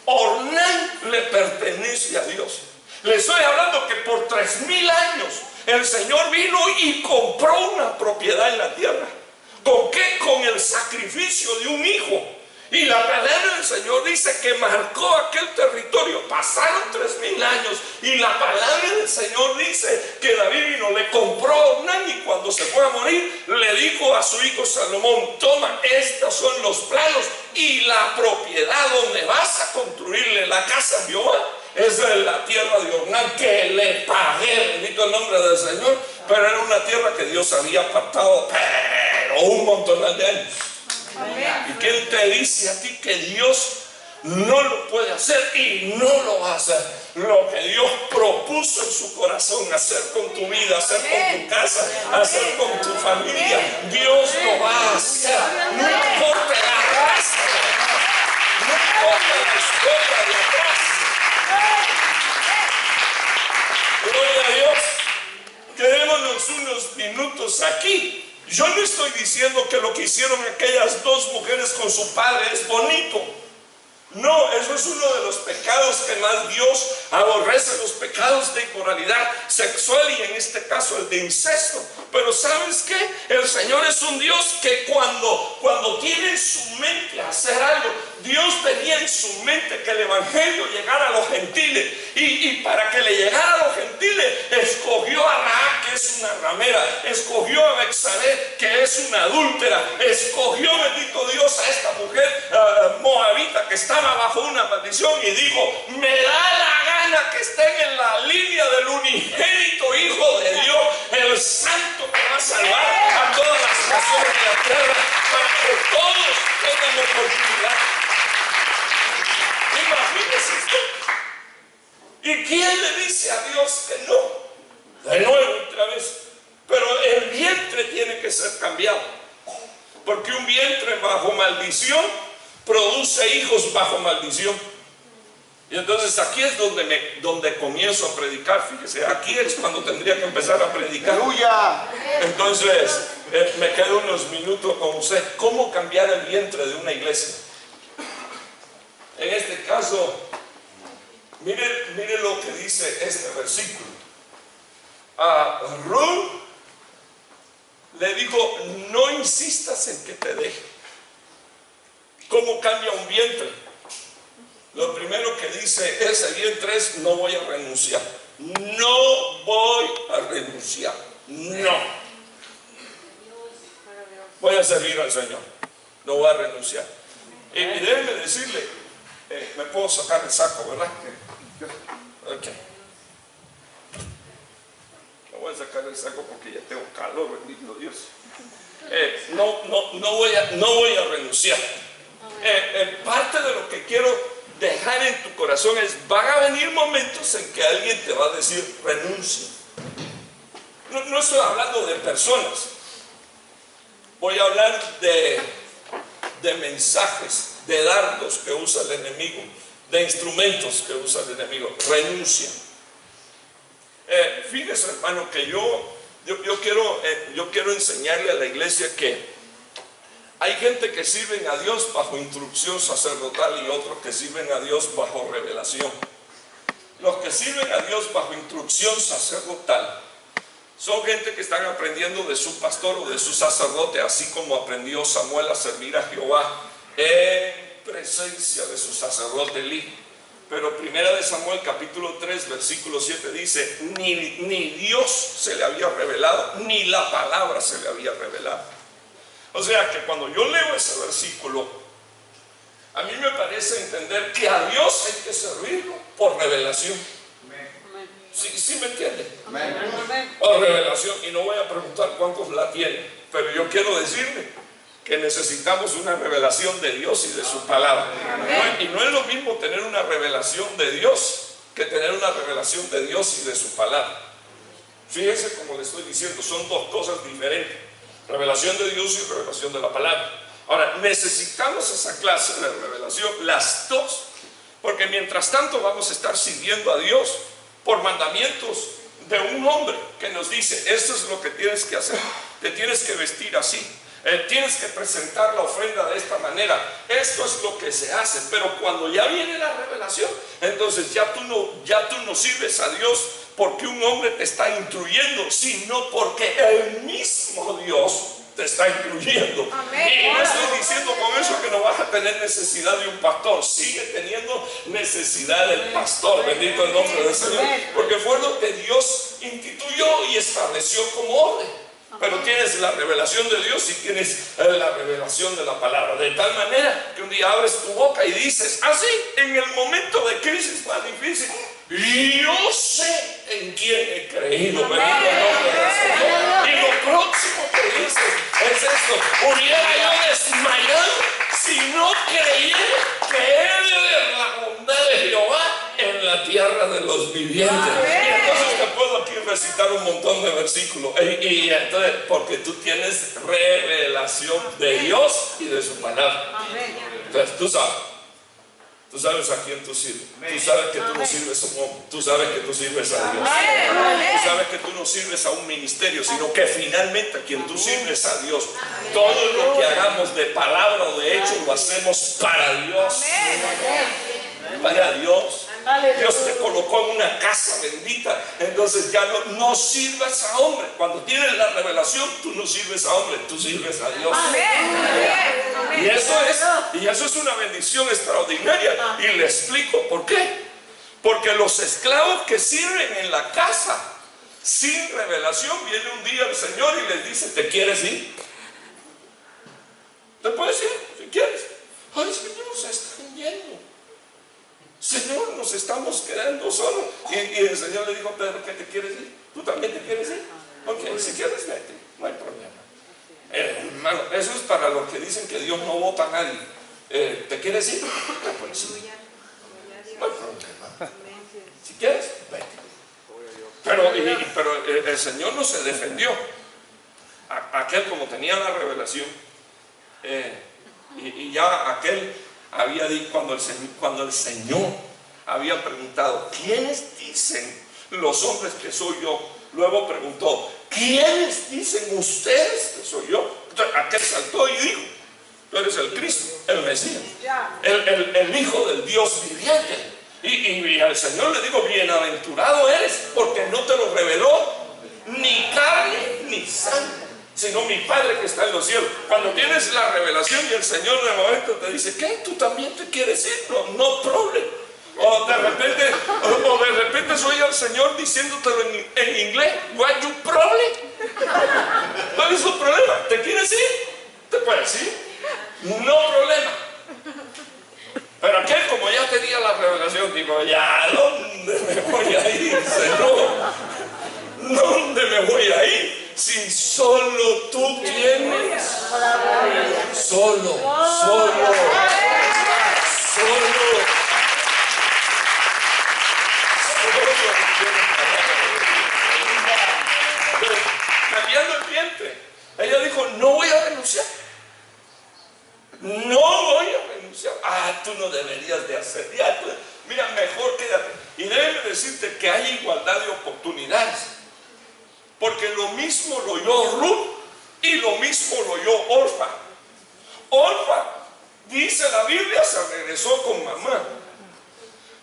Ornán le pertenece a Dios. Le estoy hablando que por 3000 años el Señor vino y compró una propiedad en la tierra. ¿Con qué? Con el sacrificio de un hijo. Y la palabra del Señor dice que marcó aquel territorio. Pasaron 3000 años y la palabra del Señor dice que David vino, le compró a Ornán, y cuando se fue a morir le dijo a su hijo Salomón: toma, estos son los planos y la propiedad donde vas a construirle la casa a Jehová. Esa es la tierra de Ornán que le pagué, bendito el nombre del Señor. Pero era una tierra que Dios había apartado, pero un montón de años. ¿Y quién te dice a ti que Dios no lo puede hacer y no lo va a hacer? Lo que Dios propuso en su corazón hacer con tu vida, hacer con tu casa, hacer con tu familia, Dios lo va a hacer. No importa la raza, no importa la historia de atrás. Gloria a Dios. Quedémonos unos minutos aquí. Yo no estoy diciendo que lo que hicieron aquellas dos mujeres con su padre es bonito. No, eso es uno de los pecados que más Dios aborrece, los pecados de inmoralidad sexual y en este caso el de incesto. Pero ¿sabes qué? El Señor es un Dios que cuando tiene en su mente hacer algo, Dios tenía en su mente que el evangelio llegara a los gentiles, y para que le llegara a los gentiles escogió a Rahab, que es una ramera, escogió a Betsabé, que es una adúltera, escogió, bendito Dios, a esta mujer moabita que estaba bajo una maldición, y dijo: me da la gana que estén en la línea del unigénito Hijo de Dios, el santo que va a salvar a todas las naciones de la tierra, para que todos tengan oportunidad. Imagínese usted. ¿Y quién le dice a Dios que no? De nuevo, otra vez. Pero el vientre tiene que ser cambiado, porque un vientre bajo maldición produce hijos bajo maldición. Y entonces aquí es donde comienzo a predicar. Fíjese, aquí es cuando tendría que empezar a predicar. ¡Aleluya! Entonces me quedo unos minutos con usted. ¿Cómo cambiar el vientre de una iglesia? En este caso, mire lo que dice este versículo. A Ruth le dijo: no insistas en que te deje. ¿Cómo cambia un vientre? Lo primero que dice ese vientre es: no voy a renunciar. No voy a renunciar. No. Voy a servir al Señor. No voy a renunciar. Y déjeme decirle, me puedo sacar el saco, ¿verdad? Ok. Me voy a sacar el saco porque ya tengo calor, bendito Dios. No voy a renunciar. Parte de lo que quiero dejar en tu corazón es: van a venir momentos en que alguien te va a decir renuncia. No estoy hablando de personas. Voy a hablar de mensajes, de dardos que usa el enemigo, de instrumentos que usa el enemigo. Renuncia. Fíjese, hermano, que yo quiero enseñarle a la iglesia que hay gente que sirven a Dios bajo instrucción sacerdotal y otros que sirven a Dios bajo revelación. Los que sirven a Dios bajo instrucción sacerdotal son gente que están aprendiendo de su pastor o de su sacerdote, así como aprendió Samuel a servir a Jehová en presencia de su sacerdote Elí. Pero primera de Samuel capítulo 3 versículo 7 dice: ni Dios se le había revelado, ni la palabra se le había revelado. O sea que cuando yo leo ese versículo, a mí me parece entender que a Dios hay que servirlo por revelación. ¿Sí me entiende? Por revelación. Y no voy a preguntar cuántos la tienen, pero yo quiero decirle que necesitamos una revelación de Dios y de su palabra. Y no es lo mismo tener una revelación de Dios que tener una revelación de Dios y de su palabra. Fíjense como le estoy diciendo, son dos cosas diferentes: revelación de Dios y revelación de la palabra. Ahora, necesitamos esa clase de revelación, las dos, porque mientras tanto vamos a estar sirviendo a Dios por mandamientos de un hombre que nos dice: esto es lo que tienes que hacer, te tienes que vestir así, tienes que presentar la ofrenda de esta manera, esto es lo que se hace. Pero cuando ya viene la revelación, entonces ya tú no sirves a Dios porque un hombre te está instruyendo, sino porque el mismo Dios te está incluyendo. Y no estoy diciendo con eso que no vas a tener necesidad de un pastor. Sigue teniendo necesidad del pastor, bendito el nombre del Señor, porque fue lo que Dios instituyó y estableció como orden. Pero tienes la revelación de Dios y tienes la revelación de la palabra, de tal manera que un día abres tu boca y dices así, en el momento de crisis más difícil, yo sé en quién he creído, bendito el nombre del Señor. Y lo próximo que dices es esto: hubiera yo desmayado si no creyera que he de ver la bondad de Jehová en la tierra de los vivientes. Y entonces te puedo aquí recitar un montón de versículos. Y entonces, porque tú tienes revelación de Dios y de su palabra. Entonces tú sabes a quién tú sirves. Tú sabes que tú no sirves a un hombre. Tú sabes que tú sirves a Dios. Tú sabes que tú no sirves a un ministerio, sino que finalmente a quien tú sirves a Dios. Todo lo que hagamos de palabra o de hecho lo hacemos para Dios. Para Dios. Dios te colocó en una casa bendita. Entonces ya no sirvas a hombre. Cuando tienes la revelación, tú no sirves a hombre, tú sirves a Dios. Y eso es una bendición extraordinaria. Y le explico por qué. Porque los esclavos que sirven en la casa sin revelación, viene un día el Señor y les dice: ¿te quieres ir? ¿Te puedes ir? Si quieres. Ay, Señor, se están yendo. Señor, nos estamos quedando solos. Y el Señor le dijo: Pedro, ¿qué te quieres ir? ¿Tú también te quieres ir? Ok, si quieres, vete, no hay problema. Hermano, eso es para los que dicen que Dios no vota a nadie. ¿Te quieres ir? Pues sí. No hay problema. Si quieres, vete. Pero el Señor no se defendió. Aquel, como tenía la revelación, y ya aquel había dicho, cuando el Señor había preguntado: ¿quiénes dicen los hombres que soy yo? Luego preguntó: ¿quiénes dicen ustedes que soy yo? Entonces aquel saltó y dijo: tú eres el Cristo, el Mesías, el Hijo del Dios viviente. Y al Señor le digo: bienaventurado eres, porque no te lo reveló ni carne ni sangre, sino mi Padre que está en los cielos. Cuando tienes la revelación y el Señor de momento te dice: ¿qué? ¿Tú también te quieres ir? No problem. O de repente soy al Señor diciéndotelo en inglés: what you problem? ¿Cuál es tu problema? ¿Te quieres ir? ¿Te puedes ir? No problema. Pero aquel, como ya tenía la revelación, dijo: ¿ya dónde me voy a ir, Señor? ¿Dónde me voy a ir? Si solo tú tienes. Solo. Cambiando el vientre, ella dijo: no voy a renunciar. No voy a renunciar. Tú no deberías de hacer. Mira, mejor quédate. Y déjeme decirte que hay igualdad de oportunidades. Porque lo mismo lo oyó Ruth y lo mismo lo oyó Orfa. Orfa, dice la Biblia, se regresó con mamá.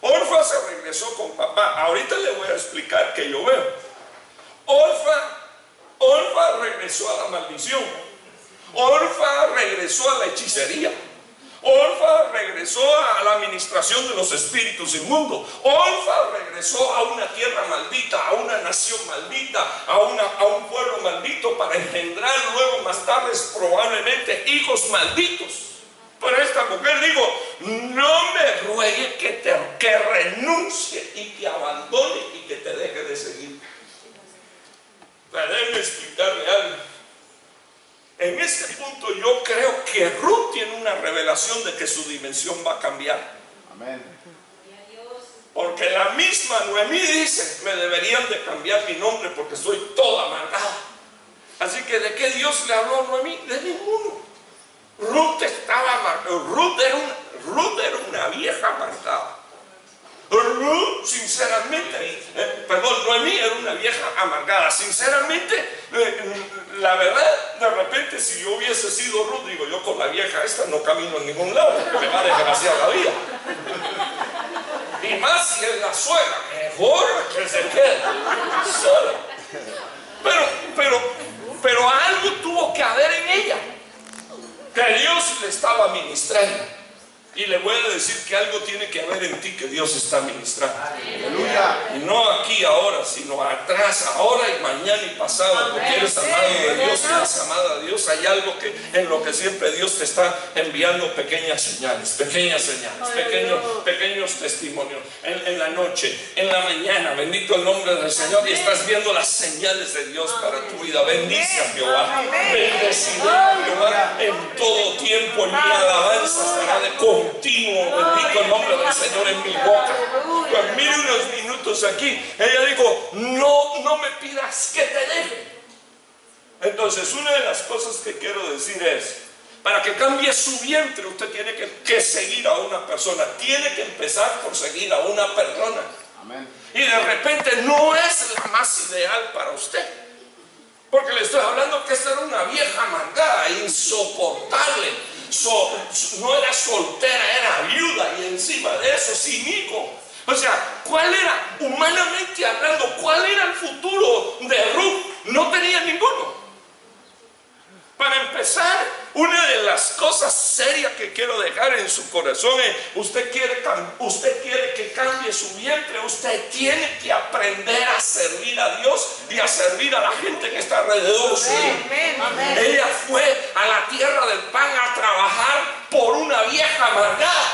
Orfa se regresó con papá. Ahorita le voy a explicar que yo veo. Orfa regresó a la maldición. Orfa regresó a la hechicería. Orfa regresó a la administración de los espíritus inmundos. Orfa regresó a una tierra maldita, a una nación maldita, a un pueblo maldito, para engendrar luego más tarde probablemente hijos malditos. Pero esta mujer digo: no me ruegue que renuncie y que abandone y que te deje de seguir. Pero déjeme explicarle algo. En este punto yo creo que Ruth tiene una revelación de que su dimensión va a cambiar. Amén. Porque la misma Noemí dice: me deberían de cambiar mi nombre porque estoy toda amargada. Así que ¿de qué Dios le habló a Noemí? De ninguno. Ruth estaba amargada. Ruth era una vieja amargada. Ruth, sinceramente, Noemí era una vieja amargada. Sinceramente, la verdad, de repente, si yo hubiese sido Ruth, digo yo: con la vieja esta no camino en ningún lado, porque me va a desgraciar la vida. Y más si es la suegra, mejor que se quede sola. Pero algo tuvo que haber en le estaba ministrando. Y le voy a decir que algo tiene que haber en ti que Dios está ministrando. Aleluya. Y no aquí, ahora, sino atrás, ahora y mañana y pasado. Porque eres amado de Dios y eres amada de Dios. Hay algo que en lo que siempre Dios te está enviando pequeñas señales, pequeños testimonios. En la noche, en la mañana, bendito el nombre del Señor. Y estás viendo las señales de Dios para tu vida. Bendice a Jehová. Bendeciré a Jehová en todo tiempo. En mi alabanza estará de continuo. Bendigo el nombre del Señor en mi boca. Pues mire unos minutos aquí. Ella dijo, no me pidas que te deje. Entonces, una de las cosas que quiero decir es, para que cambie su vientre, usted tiene que seguir a una persona. Tiene que empezar por seguir a una persona. Amén. Y de repente no es la más ideal para usted. Porque le estoy hablando que esta era una vieja amargada, insoportable. No era soltera, era viuda, y encima de eso sin hijo. O sea, ¿cuál era, humanamente hablando, cuál era el futuro de Ruth? No tenía ninguno. Para empezar, una de las cosas serias que quiero dejar en su corazón es, usted quiere que cambie su vientre, usted tiene que aprender a servir a Dios y a servir a la gente que está alrededor suyo. Ella fue a la tierra del pan a trabajar por una vieja amargada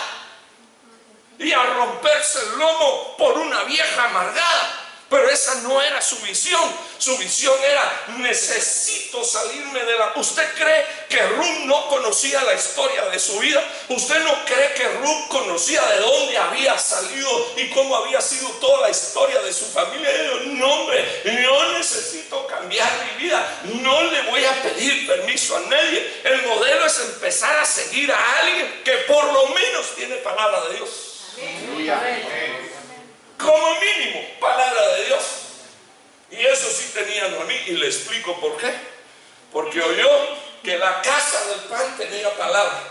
y a romperse el lomo por una vieja amargada. Pero esa no era su visión. Su visión era, necesito salirme de la... ¿Usted cree que Ruth no conocía la historia de su vida? ¿Usted no cree que Ruth conocía de dónde había salido y cómo había sido toda la historia de su familia? No, hombre, yo necesito cambiar mi vida. No le voy a pedir permiso a nadie. El modelo es empezar a seguir a alguien que por lo menos tiene palabra de Dios. Aleluya. Como mínimo, palabra de Dios. Y eso sí tenía Noemí, y le explico por qué. Porque oyó que la casa del pan tenía palabra.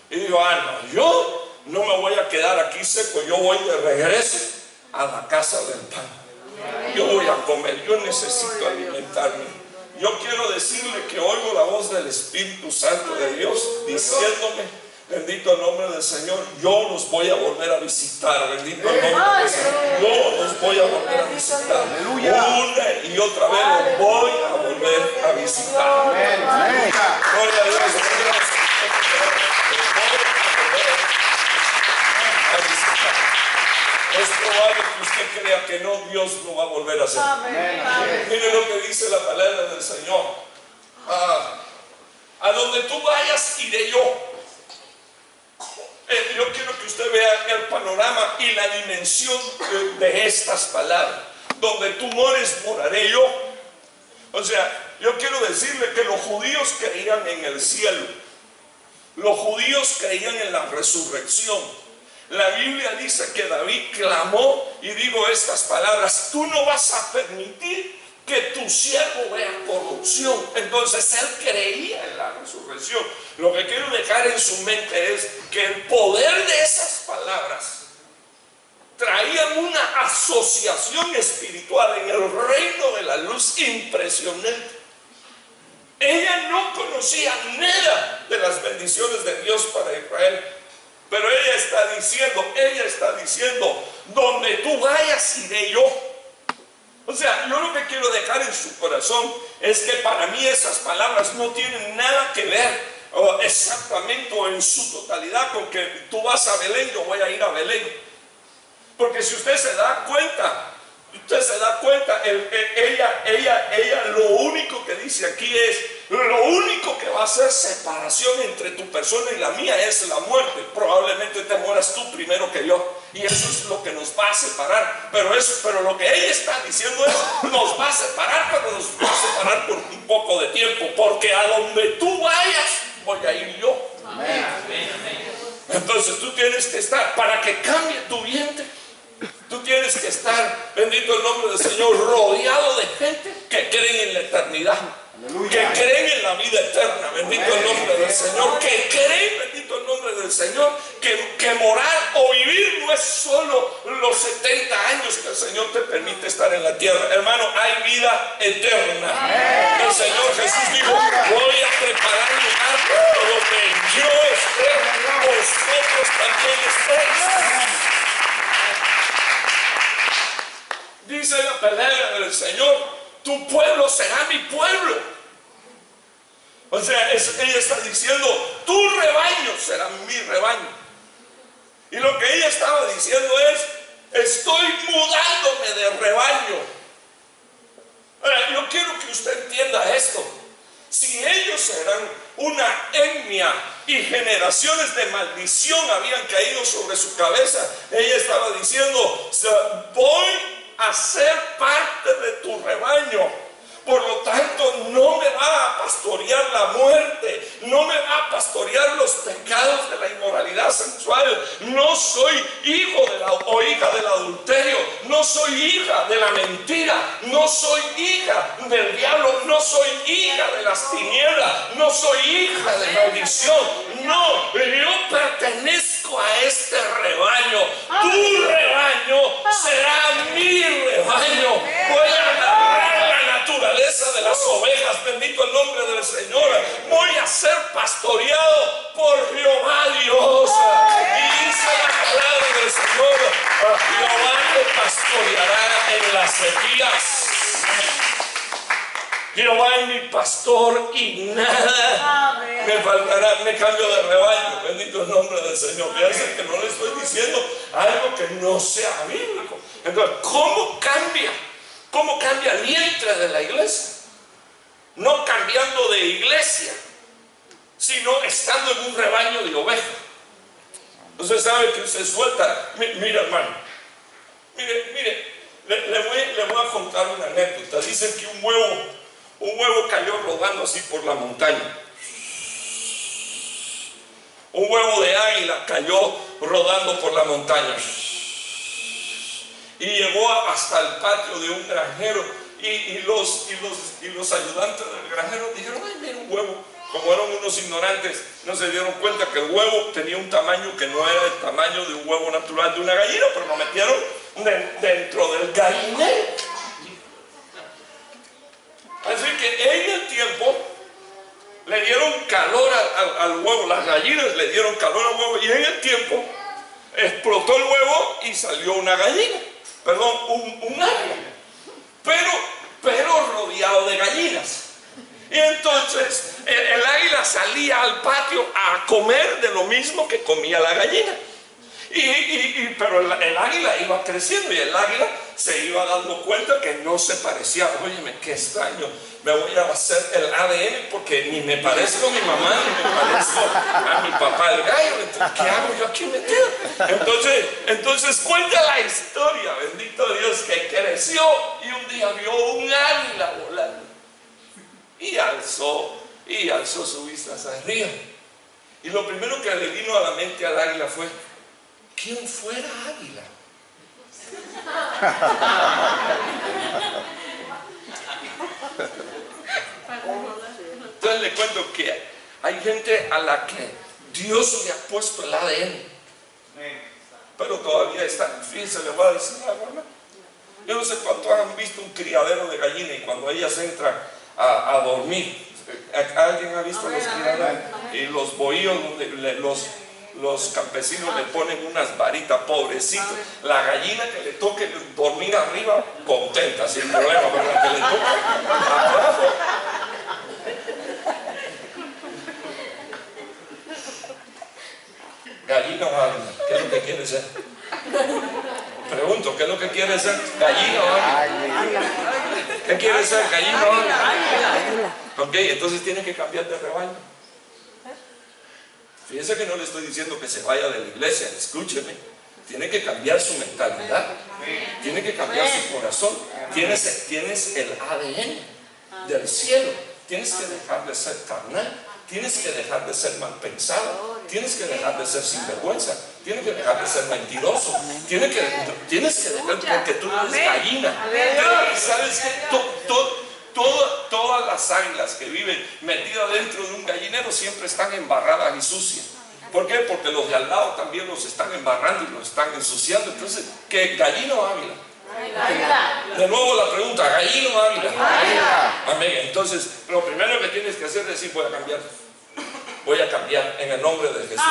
Y digo, no, yo no me voy a quedar aquí seco, yo voy de regreso a la casa del pan. Yo voy a comer, yo necesito alimentarme. Yo quiero decirle que oigo la voz del Espíritu Santo de Dios diciéndome, bendito el nombre del Señor, yo los voy a volver a visitar. Bendito el nombre del Señor, yo los voy a volver a visitar. Una y otra vez los voy a volver a visitar. Gloria a Dios. Es probable que usted crea que no, Dios lo va a volver a hacer. Mire lo que dice la palabra del Señor. A donde tú vayas, iré yo. Yo quiero que usted vea el panorama y la dimensión de estas palabras. Donde tú mores, moraré yo. O sea, yo quiero decirle que los judíos creían en el cielo. Los judíos creían en la resurrección. La Biblia dice que David clamó y digo estas palabras: tú no vas a permitir que tu siervo vea corrupción. Entonces él creía en la resurrección. Lo que quiero dejar en su mente es que el poder de esas palabras traían una asociación espiritual en el reino de la luz impresionante. Ella no conocía nada de las bendiciones de Dios para Israel, pero ella está diciendo, donde tú vayas iré yo. O sea, yo lo que quiero dejar en su corazón es que para mí esas palabras no tienen nada que ver exactamente o en su totalidad con que tú vas a Belén, yo voy a ir a Belén. Porque si usted se da cuenta, ella lo único que dice aquí es, lo único que va a hacer separación entre tu persona y la mía es la muerte. Probablemente te mueras tú primero que yo, y eso es lo que nos va a separar. Pero lo que ella está diciendo es, nos va a separar, pero nos va a separar por un poco de tiempo, porque a donde tú vayas voy a ir yo. Amén. Entonces tú tienes que estar, para que cambie tu vientre, tú tienes que estar, bendito el nombre del Señor, rodeado de gente que creen en la eternidad. Que creen en la vida eterna, bendito el nombre del Señor, que creen, bendito el nombre del Señor, que morar o vivir no es solo los 70 años que el Señor te permite estar en la tierra. Hermano, hay vida eterna. El Señor Jesús dijo, voy a preparar un lugar donde yo vosotros también estéis. Dice la palabra del Señor, tu pueblo será mi pueblo. O sea, ella está diciendo, tu rebaño será mi rebaño. Y lo que ella estaba diciendo es, estoy mudándome de rebaño. Ahora, yo quiero que usted entienda esto. Si ellos eran una etnia y generaciones de maldición habían caído sobre su cabeza, ella estaba diciendo, voy a ser parte de tu rebaño. Por lo tanto, no me va a pastorear la muerte, no me va a pastorear los pecados de la inmoralidad sexual. No soy hijo o hija del adulterio, no soy hija de la mentira, no soy hija del diablo, no soy hija de las tinieblas, no soy hija de maldición. No, yo pertenezco a este rebaño. Tu rebaño será mi rebaño. Voy a agarrar la naturaleza de las ovejas, bendito el nombre del Señor. Voy a ser pastoreado por Jehová Dios. Y dice la palabra del Señor, Jehová te pastoreará en las sequías. Jehová es mi pastor y nada me faltará. Me cambio de rebaño, bendito el nombre del Señor. Fíjense que no le estoy diciendo algo que no sea bíblico. Entonces, ¿cómo cambia? ¿Cómo cambia el vientre de la iglesia? No cambiando de iglesia, sino estando en un rebaño de ovejas. Usted sabe que usted suelta. Mira, hermano, mire, le voy a contar una anécdota. Dicen que un huevo cayó rodando así por la montaña. Un huevo de águila cayó rodando por la montaña. Y llegó hasta el patio de un granjero. Y los ayudantes del granjero dijeron, ay, mira un huevo. Como eran unos ignorantes, no se dieron cuenta que el huevo tenía un tamaño que no era el tamaño de un huevo natural de una gallina, pero lo metieron dentro del gallinero. Así que en el tiempo le dieron calor al huevo, las gallinas le dieron calor al huevo, y en el tiempo explotó el huevo y salió una gallina, perdón, un águila, pero rodeado de gallinas. Y entonces el águila salía al patio a comer de lo mismo que comía la gallina. Pero el águila iba creciendo y el águila se iba dando cuenta que no se parecía. Óyeme, qué extraño, me voy a hacer el ADN porque ni me parezco a mi mamá, ni me parezco a mi papá el gallo. Entonces, ¿qué hago yo aquí metido? Entonces cuenta la historia, bendito Dios, que creció y un día vio un águila volando y alzó su vista hacia arriba. Y lo primero que le vino a la mente al águila fue: ¿quién fuera águila? Entonces le cuento que hay gente a la que Dios le ha puesto el ADN, pero todavía está. Fíjense, le voy a decir algo, hermano. Yo no sé cuánto han visto un criadero de gallina y cuando ellas entran a dormir, ¿alguien ha visto los criaderos? Y los bohíos donde los campesinos le ponen unas varitas, pobrecitos. La gallina que le toque dormir arriba, contenta, sin problema, pero la que le toque abajo. Gallina o águila, ¿qué es lo que quiere ser? Pregunto, ¿qué es lo que quiere ser? ¿Gallina o águila? ¿Qué quiere ser? ¿Gallina o águila? Ok, entonces tiene que cambiar de rebaño. Fíjense que no le estoy diciendo que se vaya de la iglesia, escúcheme. Tiene que cambiar su mentalidad, tiene que cambiar su corazón. Tienes el ADN del cielo. Tienes que dejar de ser carnal, tienes que dejar de ser mal pensado, tienes que dejar de ser sinvergüenza, tienes que dejar de ser mentiroso, tienes que dejar, porque tú no eres gallina. ¿Sabes qué? Todas las águilas que viven metidas dentro de un gallinero siempre están embarradas y sucias. ¿Por qué? Porque los de al lado también los están embarrando y los están ensuciando. Entonces, ¿qué? ¿Gallina o águila? De nuevo la pregunta, ¿gallina o águila? Amén. Entonces, lo primero que tienes que hacer es decir, voy a cambiar. voy a cambiar en el nombre de Jesús.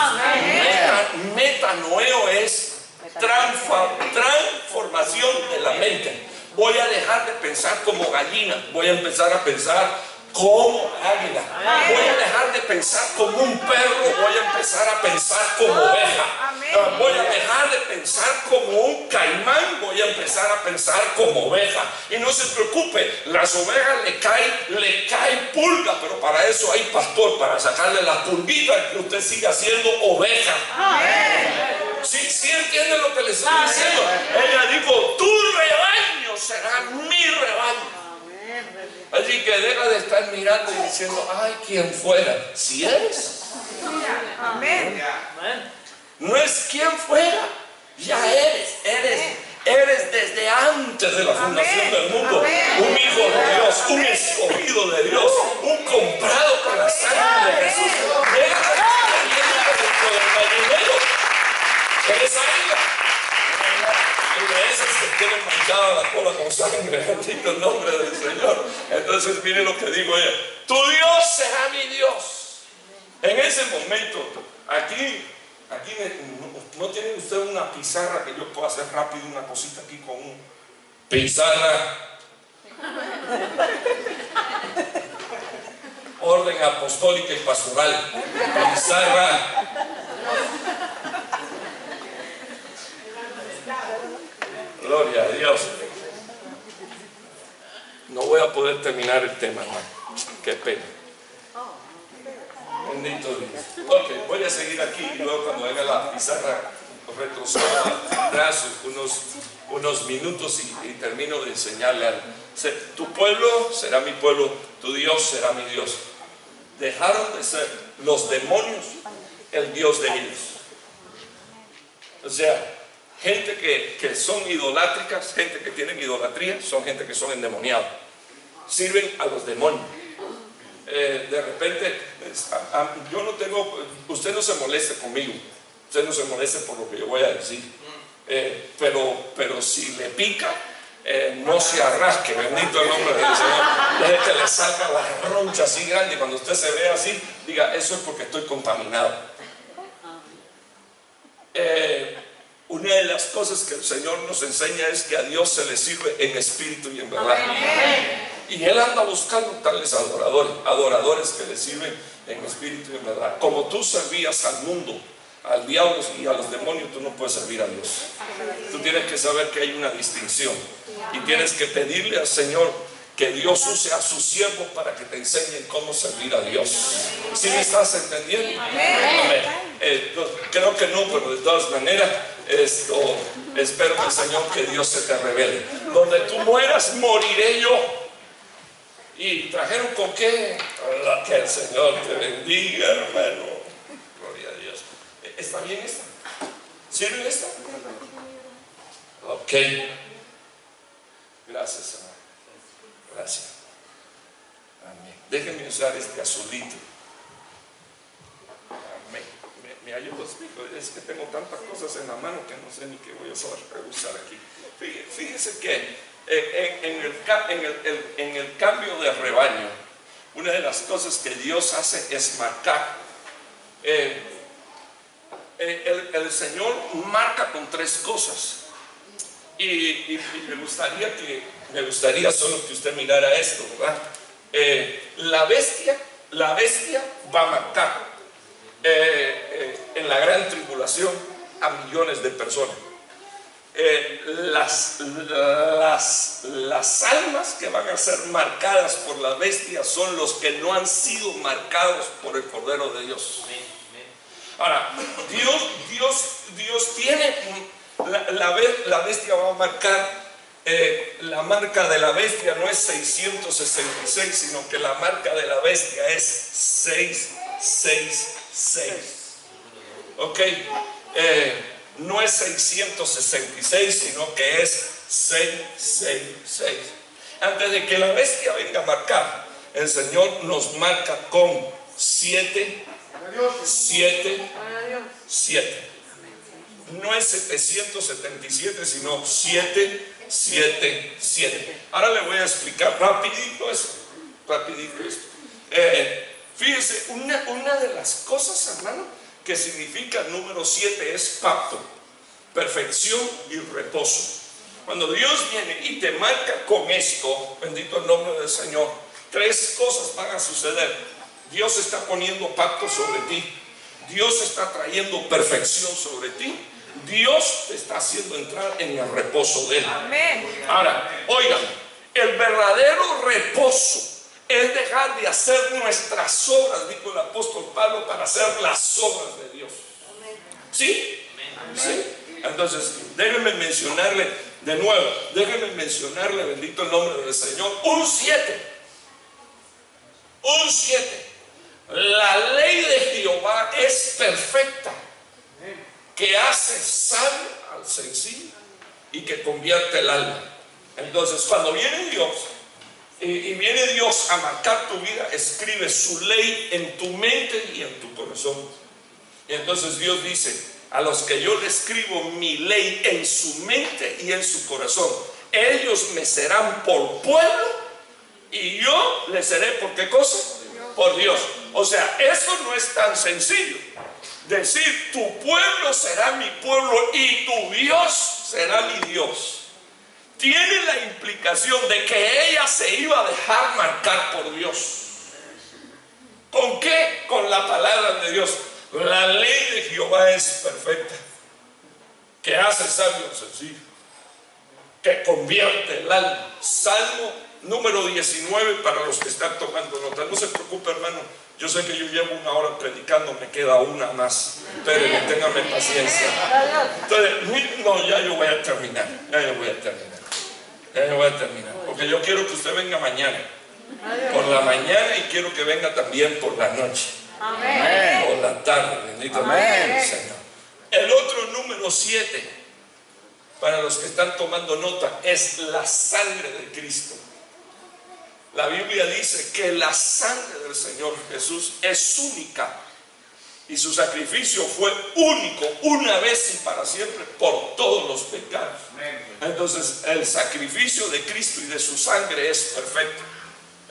Metanoeo es transformación de la mente. Voy a dejar de pensar como gallina, voy a empezar a pensar como águila. Voy a dejar de pensar como un perro, voy a empezar a pensar como oveja. Voy a dejar de pensar como un caimán, voy a empezar a pensar como oveja. Y no se preocupe, las ovejas le cae pulga, pero para eso hay pastor, para sacarle la pulguita y que usted siga siendo oveja. ¿Sí entiende lo que le estoy diciendo? Ella dijo, tu rebaño será mi rebaño. Así que deja de estar mirando y diciendo, ay, quien fuera. Si eres. Amén. No es quien fuera, ya eres desde antes de la fundación del mundo, un hijo de Dios, un escogido de Dios, un comprado con la sangre de Jesús. Deja de estar viendo dentro del gallinero. Eres águila. Y de esos que tienen manchada la cola con sangre, bendito el nombre del Señor. Entonces mire lo que digo ella, tu Dios será mi Dios. En ese momento, aquí no tiene usted una pizarra que yo pueda hacer rápido una cosita aquí con un pizarra. Orden apostólica y pastoral. Pizarra. Gloria a Dios. No voy a poder terminar el tema, hermano. Qué pena. Bendito Dios. Ok, voy a seguir aquí y luego cuando venga la pizarra retrocedo atrás unos minutos y termino de enseñarle algo. Tu pueblo será mi pueblo, tu Dios será mi Dios. Dejaron de ser los demonios el Dios de ellos. O sea, gente que son idolátricas, gente que tienen idolatría, son gente que son endemoniados. Sirven a los demonios. De repente, yo no tengo, usted no se moleste conmigo, usted no se moleste por lo que yo voy a decir, pero si le pica, no se arrasque, bendito el nombre del Señor. Deje que le salga la roncha así grande y cuando usted se ve así, diga, eso es porque estoy contaminado. Una de las cosas que el Señor nos enseña es que a Dios se le sirve en espíritu y en verdad. Y Él anda buscando tales adoradores que le sirven en espíritu y en verdad. Como tú servías al mundo, al diablo y a los demonios, tú no puedes servir a Dios. Tú tienes que saber que hay una distinción y tienes que pedirle al Señor que Dios use a sus siervos para que te enseñen cómo servir a Dios. ¿Sí me estás entendiendo? Amén. Creo que no, pero de todas maneras espero que el Señor, que Dios se te revele. Donde tú mueras, moriré yo. ¿Y trajeron con qué? Que el Señor te bendiga, hermano. Gloria a Dios. ¿Está bien esta? ¿Sirve esta? Ok. Gracias, hermano. Gracias. Amén. Déjenme usar este azulito. Amén. ¿Me ayudas? Es que tengo tantas cosas en la mano que no sé ni qué voy a usar aquí. Fíjense que en el cambio de rebaño, una de las cosas que Dios hace es marcar. El Señor marca con tres cosas. Y me gustaría solo que usted mirara esto, ¿verdad? La bestia va a matar en la gran tribulación a millones de personas. Las almas que van a ser marcadas por la bestia son los que no han sido marcados por el Cordero de Dios. Ahora, Dios tiene la bestia va a marcar. La marca de la bestia no es 666, sino que la marca de la bestia es 666. Ok, no es 666, sino que es 666. Antes de que la bestia venga a marcar, el Señor nos marca con 7, 7, 7. No es 777, sino 777. Ahora le voy a explicar rapidito esto. Fíjese, una de las cosas, hermano, que significa el número 7 es pacto, perfección y reposo. Cuando Dios viene y te marca con esto, bendito el nombre del Señor, 3 cosas van a suceder. Dios está poniendo pacto sobre ti. Dios está trayendo perfección sobre ti. Dios te está haciendo entrar en el reposo de Él. Amén. Ahora, oigan, el verdadero reposo es dejar de hacer nuestras obras, dijo el apóstol Pablo, para hacer las obras de Dios. ¿Sí? ¿Sí? Entonces, déjenme mencionarle de nuevo, bendito el nombre del Señor, un 7. Un 7. La ley de Jehová es perfecta, que hace sabio al sencillo y que convierte el alma. Entonces, cuando viene Dios y viene Dios a marcar tu vida, escribe su ley en tu mente y en tu corazón. Y entonces Dios dice: a los que yo le escribo mi ley en su mente y en su corazón, ellos me serán por pueblo y yo les seré ¿por qué cosa? Por Dios. O sea, eso no es tan sencillo. Decir tu pueblo será mi pueblo y tu Dios será mi Dios, tiene la implicación de que ella se iba a dejar marcar por Dios. ¿Con qué? Con la palabra de Dios. La ley de Jehová es perfecta, que hace sabio al sencillo, que convierte el alma. Salmo número 19 para los que están tomando nota. No se preocupe, hermano, yo sé que yo llevo 1 hora predicando, me queda una más, pero ténganme paciencia. Entonces, no, ya yo voy a terminar, porque yo quiero que usted venga mañana, por la mañana, y quiero que venga también por la noche. Amén. Por la tarde, bendito el nombre del Señor. El otro número 7, para los que están tomando nota, es la sangre de Cristo. La Biblia dice que la sangre del Señor Jesús es única y su sacrificio fue único, una vez y para siempre, por todos los pecados. Entonces, el sacrificio de Cristo y de su sangre es perfecto.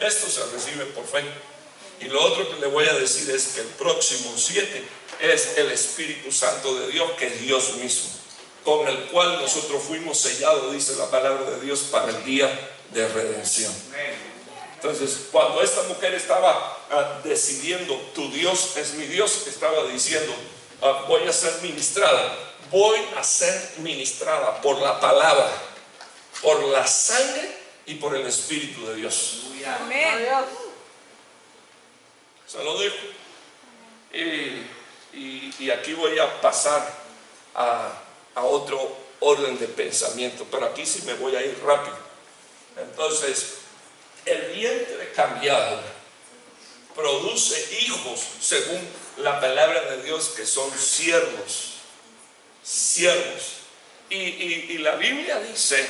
Esto se recibe por fe. Y lo otro que le voy a decir es que el próximo 7 es el Espíritu Santo de Dios, que es Dios mismo, con el cual nosotros fuimos sellados, dice la palabra de Dios, para el día de redención. Entonces, cuando esta mujer estaba decidiendo, tu Dios es mi Dios, estaba diciendo, voy a ser ministrada por la palabra, por la sangre y por el Espíritu de Dios. Amén. Se lo dejo. Y aquí voy a pasar a otro orden de pensamiento, pero aquí sí me voy a ir rápido. Entonces, el vientre cambiado produce hijos, según la palabra de Dios, que son siervos. Y la Biblia dice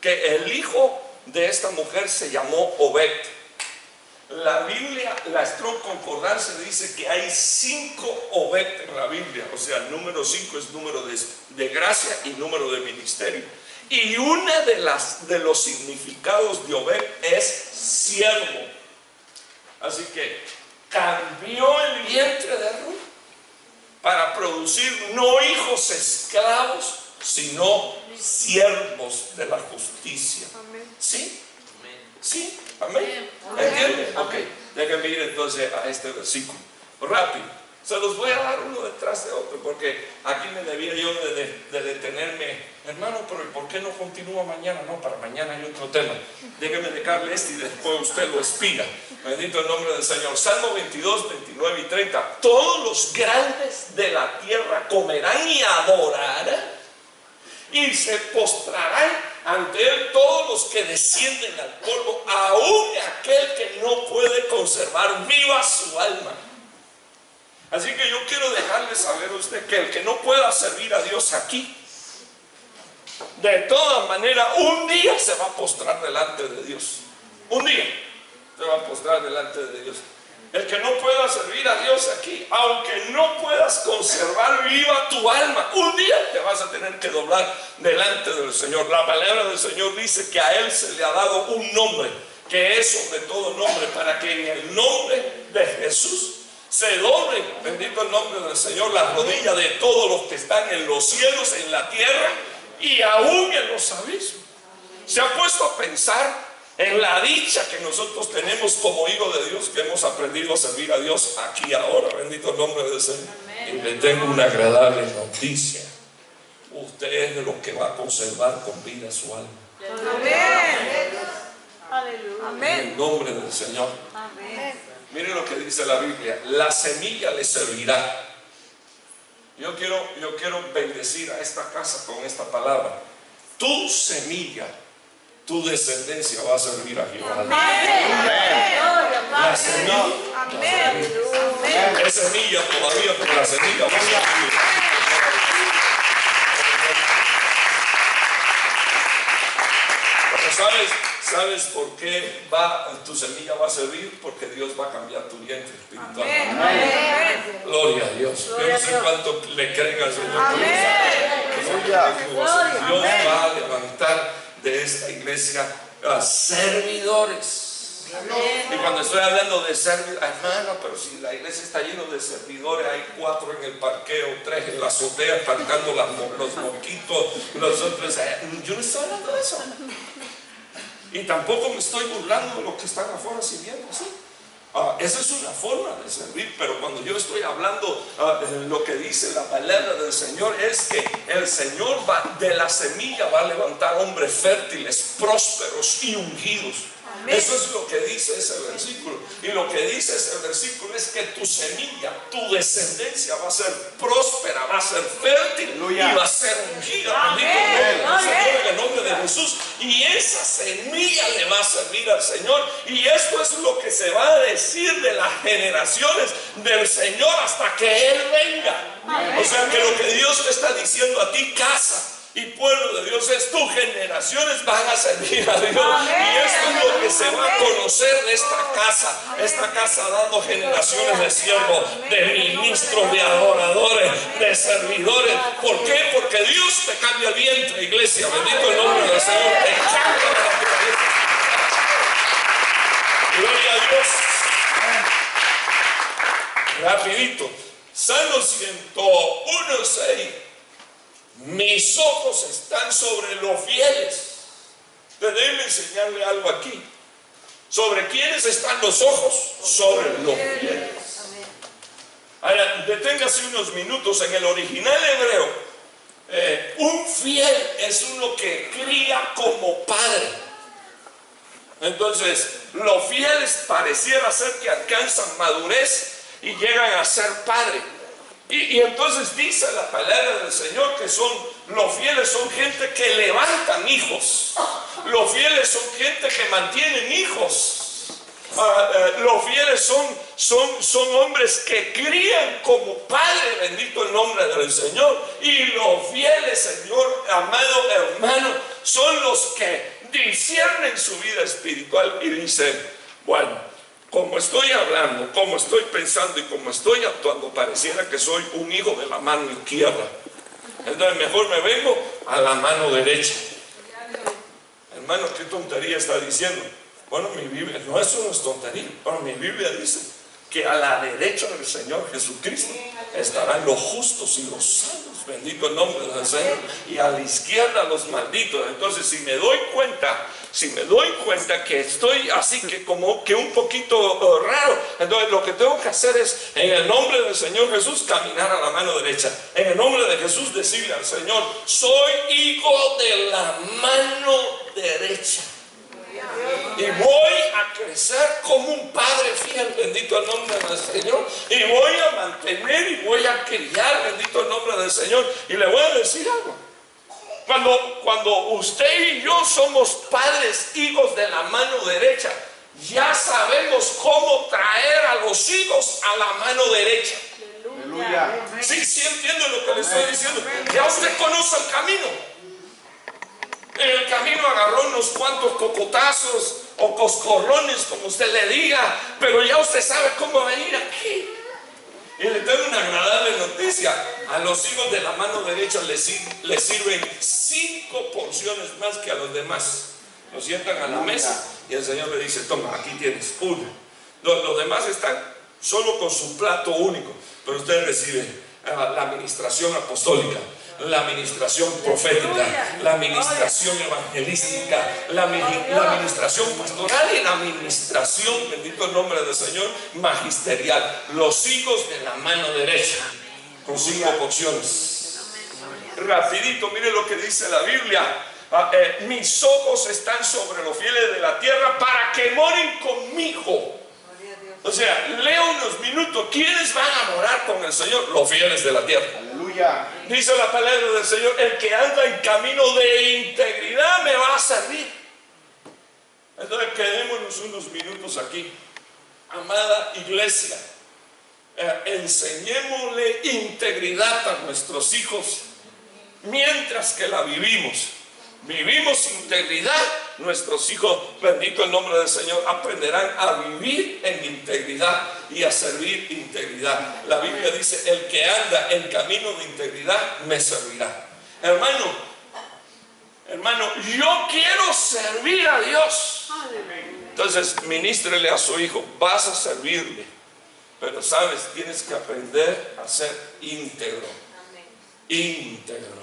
que el hijo de esta mujer se llamó Obed. La Biblia, la Strong Concordancia, dice que hay 5 Obed en la Biblia. O sea, el número 5 es número de gracia y número de ministerio. Y una de los significados de Obed es siervo. Así que cambió el vientre de Ruth para producir no hijos esclavos, sino siervos de la justicia. ¿Sí? ¿Sí? ¿Amén? ¿Entienden? Ok, déjenme ir entonces a este versículo. Rápido. Se los voy a dar uno detrás de otro, porque aquí me debía yo de detenerme. Hermano, pero ¿por qué no continúa mañana? No, para mañana hay otro tema. Déjeme dejarle este y después usted lo expira. Bendito el nombre del Señor. Salmo 22, 29 y 30. Todos los grandes de la tierra comerán y adorarán, y se postrarán ante él todos los que descienden al polvo, aún aquel que no puede conservar viva su alma. Así que yo quiero dejarle saber a usted que el que no pueda servir a Dios aquí, de todas maneras, un día se va a postrar delante de Dios. Un día se va a postrar delante de Dios. El que no pueda servir a Dios aquí, aunque no puedas conservar viva tu alma, un día te vas a tener que doblar delante del Señor. La palabra del Señor dice que a Él se le ha dado un nombre, que es sobre todo nombre, para que en el nombre de Jesús, se doblen, bendito el nombre del Señor, las rodillas de todos los que están en los cielos, en la tierra y aún en los abismos. Se ha puesto a pensar en la dicha que nosotros tenemos como hijos de Dios, que hemos aprendido a servir a Dios aquí y ahora, bendito el nombre del Señor. Y le tengo una agradable noticia: usted es de los que va a conservar con vida su alma. En el nombre del Señor. Miren lo que dice la Biblia: la semilla le servirá. Yo quiero bendecir a esta casa con esta palabra. Tu semilla, tu descendencia va a servir a Jehová. La semilla, es semilla todavía, pero la semilla va a servir. Pero ¿sabes por qué tu semilla va a servir? Porque Dios va a cambiar tu vientre espiritual. Gloria a Dios. Yo no sé cuánto le creen al Señor. Dios va a levantar de esta iglesia a servidores. Y cuando estoy hablando de servidores, hermano, pero si la iglesia está llena de servidores, hay 4 en el parqueo, 3 en la azotea cargando los mosquitos, los otros. Yo no estoy hablando de eso. Y tampoco me estoy burlando de los que están afuera sirviendo, ¿sí? Esa es una forma de servir, pero cuando yo estoy hablando lo que dice la palabra del Señor es que el Señor de la semilla va a levantar hombres fértiles, prósperos y ungidos. Eso es lo que dice ese versículo. Y lo que dice ese versículo es que tu semilla, tu descendencia va a ser próspera, va a ser fértil y va a ser ungida. Bendito el Señor en el nombre de Jesús. Y esa semilla le va a servir al Señor. Y esto es lo que se va a decir de las generaciones del Señor hasta que Él venga. O sea que lo que Dios te está diciendo a ti, casa y pueblo de Dios, es: tus generaciones van a servir a Dios. Y esto es lo que se va a conocer de esta casa. Esta casa dando generaciones de siervos, de ministros, de adoradores, de servidores. ¿Por qué? Porque Dios te cambia el vientre, iglesia. Bendito el nombre del Señor. Te cambia la naturaleza. Gloria a Dios. Rapidito. Salmo 101:6. Mis ojos están sobre los fieles. Déjenme enseñarle algo aquí. ¿Sobre quiénes están los ojos? Sobre los fieles. Ahora, deténgase unos minutos. En el original hebreo, un fiel es uno que cría como padre. Entonces, los fieles pareciera ser que alcanzan madurez y llegan a ser padre. Y entonces dice la palabra del Señor que los fieles son gente que levantan hijos. Los fieles son gente que mantienen hijos. Los fieles son hombres que crían como padre, bendito el nombre del Señor. Y los fieles, Señor, amado hermano, son los que disciernen su vida espiritual y dicen: bueno, como estoy hablando, como estoy pensando y como estoy actuando, pareciera que soy un hijo de la mano izquierda. Entonces mejor me vengo a la mano derecha. Hermano, ¿qué tontería está diciendo? Bueno, mi Biblia, no, eso no es tontería. Bueno, mi Biblia dice que a la derecha del Señor Jesucristo estarán los justos y los sanos. Bendito el nombre del Señor. Y a la izquierda los malditos. Entonces, si me doy cuenta que estoy así que como que un poquito raro, entonces lo que tengo que hacer es, en el nombre del Señor Jesús, caminar a la mano derecha. En el nombre de Jesús, decirle al Señor: soy hijo de la mano derecha. Y voy a crecer como un padre fiel, bendito el nombre del Señor. Y voy a mantener y voy a criar, bendito el nombre del Señor. Y le voy a decir algo. Cuando usted y yo somos padres, hijos de la mano derecha, ya sabemos cómo traer a los hijos a la mano derecha. Aleluya. Sí entiendo lo que le estoy diciendo. Ya usted conoce el camino. En el camino agarró unos cuantos cocotazos o coscorrones, como usted le diga, pero ya usted sabe cómo venir aquí. Y le tengo una agradable noticia: a los hijos de la mano derecha les sirven 5 porciones más que a los demás. Los sientan a la mesa y el Señor le dice: toma, aquí tienes una. Los demás están solo con su plato único, pero usted recibe la administración apostólica, la administración profética, la administración evangelística, la administración pastoral y la administración, bendito el nombre del Señor, magisterial. Los hijos de la mano derecha, con 5 porciones. Rapidito, mire lo que dice la Biblia. Mis ojos están sobre los fieles de la tierra para que moren conmigo. O sea, leo unos minutos. ¿Quiénes van a morar con el Señor? Los fieles de la tierra. Aleluya. Dice la palabra del Señor: el que anda en camino de integridad me va a servir. Entonces quedémonos unos minutos aquí. Amada iglesia, enseñémosle integridad a nuestros hijos mientras que la vivimos. Vivimos integridad, nuestros hijos, bendito el nombre del Señor, aprenderán a vivir en integridad y a servir integridad. La Biblia dice: el que anda en camino de integridad me servirá. Hermano, yo quiero servir a Dios. Entonces, ministrele a su hijo: vas a servirle, pero sabes, tienes que aprender a ser íntegro. Íntegro.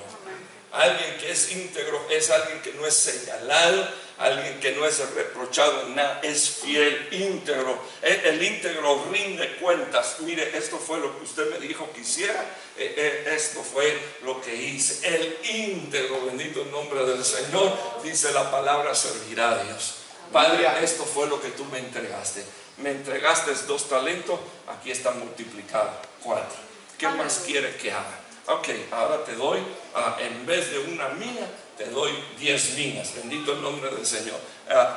Alguien que es íntegro es alguien que no es señalado, alguien que no es reprochado en nada, es fiel, íntegro. El íntegro rinde cuentas. Mire, esto fue lo que usted me dijo que hiciera, esto fue lo que hice. El íntegro, bendito el nombre del Señor, dice la palabra, servirá a Dios. Padre, esto fue lo que tú me entregaste. Me entregaste 2 talentos, aquí está multiplicado 4. ¿Qué más quieres que haga? Ok, ahora te doy, en vez de una mina, te doy 10 minas. Bendito el nombre del Señor.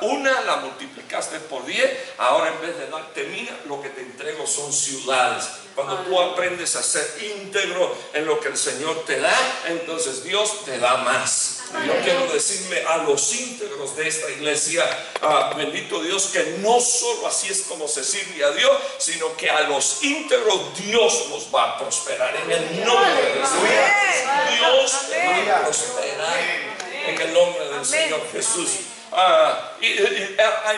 Una la multiplicaste por 10, ahora en vez de darte mina, lo que te entrego son ciudades. Cuando tú aprendes a ser íntegro en lo que el Señor te da, entonces Dios te da más. Y yo quiero decirle a los íntegros de esta iglesia, bendito Dios, que no solo así es como se sirve a Dios, sino que a los íntegros Dios los va a prosperar en el nombre del Señor. Dios te va a prosperar en el nombre del Señor Jesús.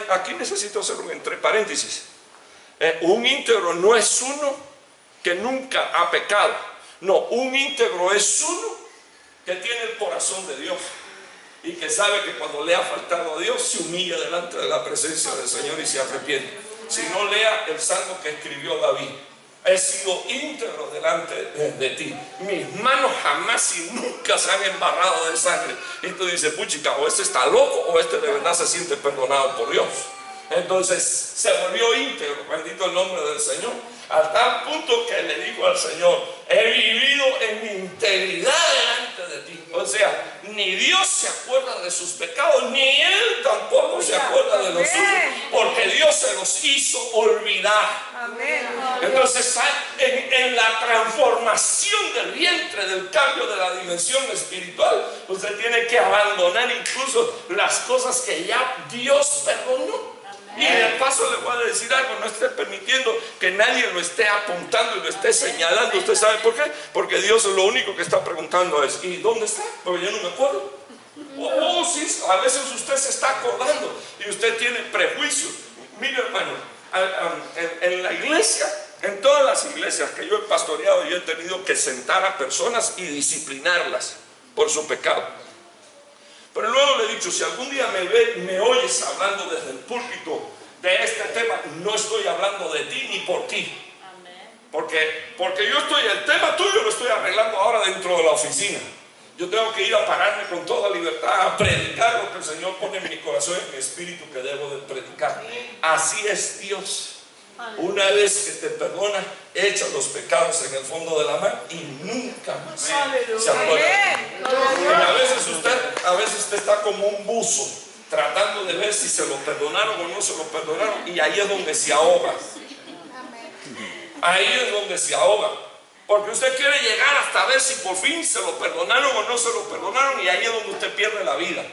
Aquí necesito hacer un entre paréntesis. Un íntegro no es uno que nunca ha pecado. No, un íntegro es uno que tiene el corazón de Dios y que sabe que cuando le ha faltado a Dios se humilla delante de la presencia del Señor y se arrepiente. Si no, lea el salmo que escribió David: he sido íntegro delante de ti, mis manos jamás y nunca se han embarrado de sangre. Y tú dices: puchica, o este está loco o este de verdad se siente perdonado por Dios. Entonces se volvió íntegro, bendito el nombre del Señor, al tal punto que le dijo al Señor: he vivido en integridad delante de ti. O sea, ni Dios se acuerda de sus pecados, ni Él tampoco se acuerda de los suyos, porque Dios se los hizo olvidar. Entonces, en la transformación del vientre, del cambio de la dimensión espiritual, usted tiene que abandonar incluso las cosas que ya Dios perdonó. Y de paso le voy a decir algo: no esté permitiendo que nadie lo esté apuntando y lo esté señalando. ¿Usted sabe por qué? Porque Dios lo único que está preguntando es: ¿y dónde está? Porque yo no me acuerdo. Sí, a veces usted se está acordando y usted tiene prejuicios. Mire, hermano, en la iglesia, en todas las iglesias que yo he pastoreado, yo he tenido que sentar a personas y disciplinarlas por su pecado. Pero luego le he dicho: si algún día me oyes hablando desde el púlpito de este tema, no estoy hablando de ti ni por ti. Porque yo el tema tuyo lo estoy arreglando ahora dentro de la oficina. Yo tengo que ir a pararme con toda libertad a predicar lo que el Señor pone en mi corazón y en mi espíritu que debo de predicar. Así es Dios. Una vez que te perdona, echa los pecados en el fondo de la mar y nunca más se acuerda. A veces usted está como un buzo tratando de ver si se lo perdonaron o no se lo perdonaron, y ahí es donde se ahoga. Ahí es donde se ahoga, porque usted quiere llegar hasta ver si por fin se lo perdonaron o no se lo perdonaron, y ahí es donde usted pierde la vida,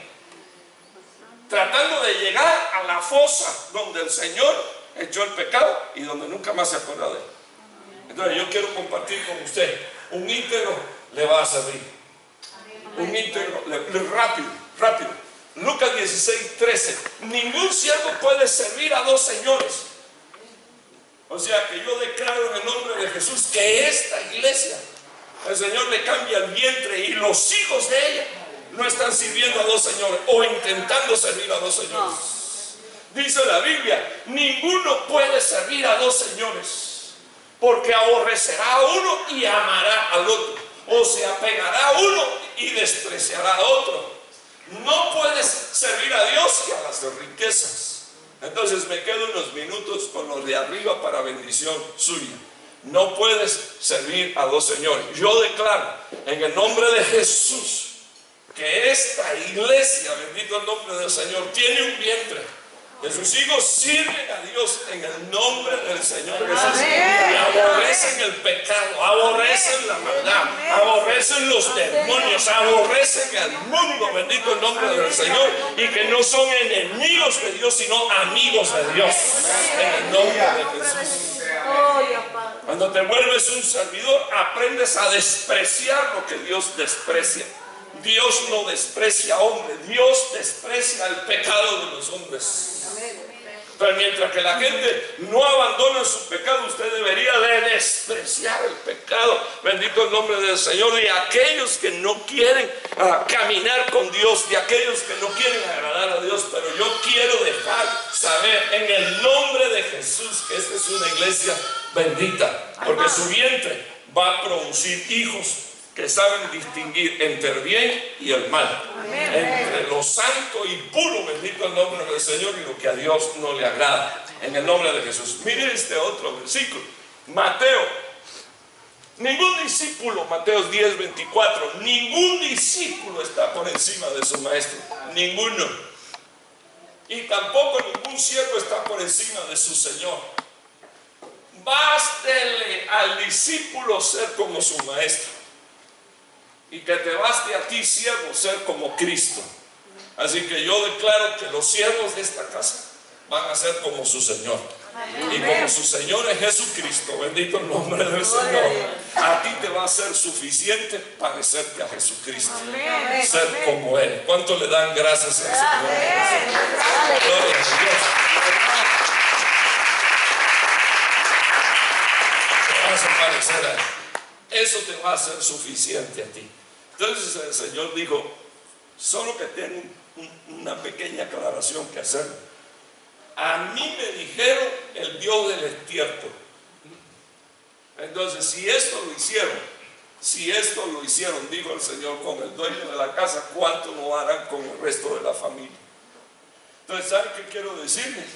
tratando de llegar a la fosa donde el Señor echó el pecado y donde nunca más se acuerda de él. Entonces yo quiero compartir con usted: un íntegro le va a servir. Un íntegro, rápido. Lucas 16:13. Ningún siervo puede servir a 2 señores. O sea que yo declaro en el nombre de Jesús que esta iglesia, el Señor le cambia el vientre y los hijos de ella no están sirviendo a dos señores o intentando servir a dos señores. Dice la Biblia, ninguno puede servir a dos señores, porque aborrecerá a uno y amará al otro, o se apegará a uno y despreciará a otro. No puedes servir a Dios y a las riquezas. Entonces me quedo unos minutos con los de arriba para bendición suya. No puedes servir a dos señores. Yo declaro en el nombre de Jesús que esta iglesia, bendito el nombre del Señor, tiene un vientre. Que sus hijos sirven a Dios en el nombre del Señor Jesús. Y aborrecen el pecado, aborrecen la maldad, aborrecen los demonios, aborrecen al mundo, bendito el nombre del Señor. Y que no son enemigos de Dios, sino amigos de Dios. En el nombre de Jesús. Cuando te vuelves un servidor, aprendes a despreciar lo que Dios desprecia. Dios no desprecia a hombre, Dios desprecia el pecado de los hombres. Pero mientras que la gente no abandona su pecado, usted debería de despreciar el pecado. Bendito el nombre del Señor. De aquellos que no quieren caminar con Dios, de aquellos que no quieren agradar a Dios. Pero yo quiero dejar saber en el nombre de Jesús que esta es una iglesia bendita, porque su vientre va a producir hijos que saben distinguir entre el bien y el mal, entre lo santo y puro, bendito el nombre del Señor, y lo que a Dios no le agrada, en el nombre de Jesús. Mire este otro versículo, Mateo, ningún discípulo, Mateo 10:24, ningún discípulo está por encima de su maestro, ninguno, y tampoco ningún siervo está por encima de su Señor. Bástele al discípulo ser como su maestro, y que te baste a ti, siervo, ser como Cristo. Así que yo declaro que los siervos de esta casa van a ser como su Señor. Y como su Señor es Jesucristo, bendito el nombre del Señor, a ti te va a ser suficiente parecerte a Jesucristo, ser como Él. ¿Cuánto le dan gracias al Señor? Gloria a Dios. Te vas a parecer a Él. Eso te va a ser suficiente a ti. Entonces el Señor dijo, solo que tengo una pequeña aclaración que hacer. A mí me dijeron el Dios del estiércol. Entonces, si esto lo hicieron, dijo el Señor, con el dueño de la casa, ¿cuánto no harán con el resto de la familia? Entonces, ¿saben qué quiero decirles?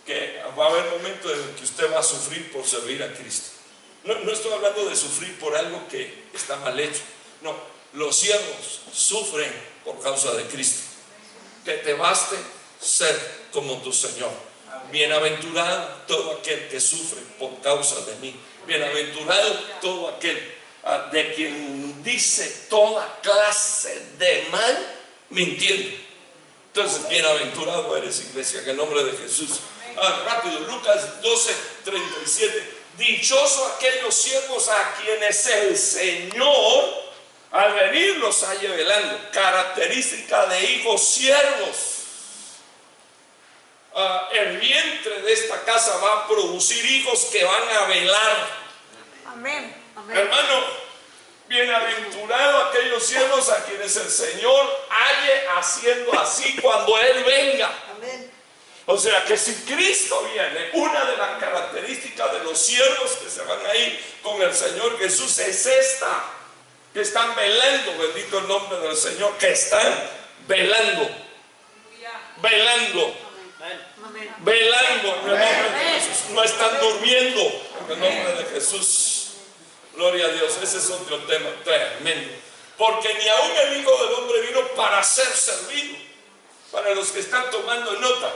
Que va a haber momentos en que usted va a sufrir por servir a Cristo. No estoy hablando de sufrir por algo que está mal hecho. No, los siervos sufren por causa de Cristo. Que te baste ser como tu Señor. Bienaventurado todo aquel que sufre por causa de mí. Bienaventurado todo aquel de quien dice toda clase de mal mintiendo. Entonces, bienaventurado eres, iglesia, en el nombre de Jesús. Rápido, Lucas 12:37. Dichoso aquellos siervos a quienes el Señor al venir los haya velando. Característica de hijos siervos. El vientre de esta casa va a producir hijos que van a velar. Amén. Hermano, bienaventurado aquellos siervos a quienes el Señor halle haciendo así cuando Él venga. Amén. O sea que si Cristo viene, una de las características de los siervos que se van a ir con el Señor Jesús es esta, que están velando, bendito el nombre del Señor, que están velando, velando, velando en el nombre de Jesús, no están durmiendo en el nombre de Jesús. Gloria a Dios, ese es otro tema tremendo, porque ni aún el Hijo del Hombre vino para ser servido. Para los que están tomando nota,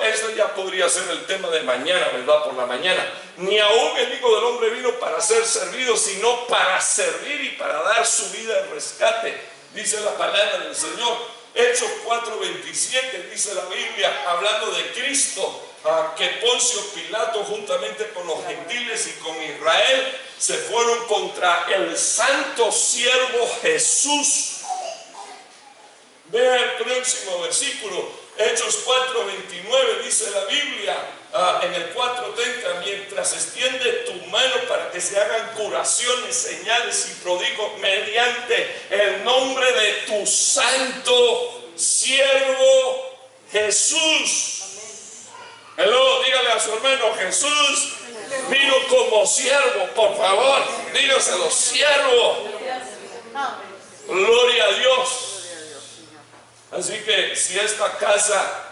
eso ya podría ser el tema de mañana, ¿verdad? Por la mañana. Ni aún el Hijo del Hombre vino para ser servido, sino para servir y para dar su vida en rescate, dice la palabra del Señor. Hechos 4:27 dice la Biblia, hablando de Cristo, que Poncio Pilato juntamente con los gentiles y con Israel se fueron contra el santo siervo Jesús. Vea el próximo versículo. Hechos 4:29 dice la Biblia, en el 4:30, mientras extiende tu mano para que se hagan curaciones, señales y prodigios mediante el nombre de tu santo siervo Jesús. Hello, dígale a su hermano, Jesús vino como siervo, por favor, dígaselo, siervo. Gloria a Dios. Así que si esta casa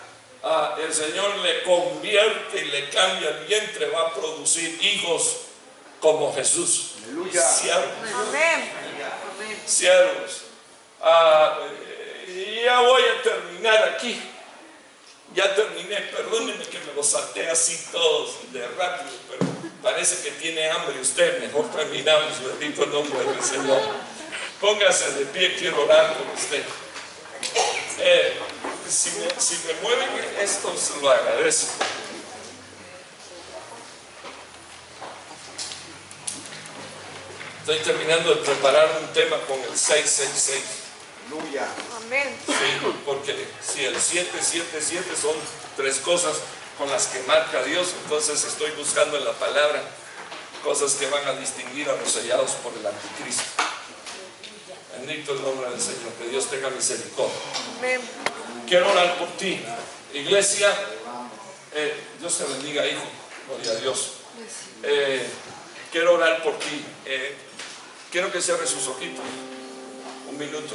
el Señor le convierte y le cambia el vientre, va a producir hijos como Jesús. Siervos. Siervos. Ya voy a terminar aquí. Ya terminé, perdónenme que me lo salté así todos de rápido, pero parece que tiene hambre usted. Mejor terminamos, bendito nombre del Señor. Póngase de pie, quiero orar por usted. Si me mueven esto, se lo agradezco. Estoy terminando de preparar un tema con el 666. Aleluya. Amén. Sí, porque si el 777 son tres cosas con las que marca Dios, entonces estoy buscando en la palabra cosas que van a distinguir a los sellados por el anticristo. Bendito el nombre del Señor, que Dios tenga misericordia. Amén. Quiero orar por ti, iglesia. Dios te bendiga, hijo. Gloria a Dios. Quiero orar por ti. Quiero que cierre sus ojitos un minuto.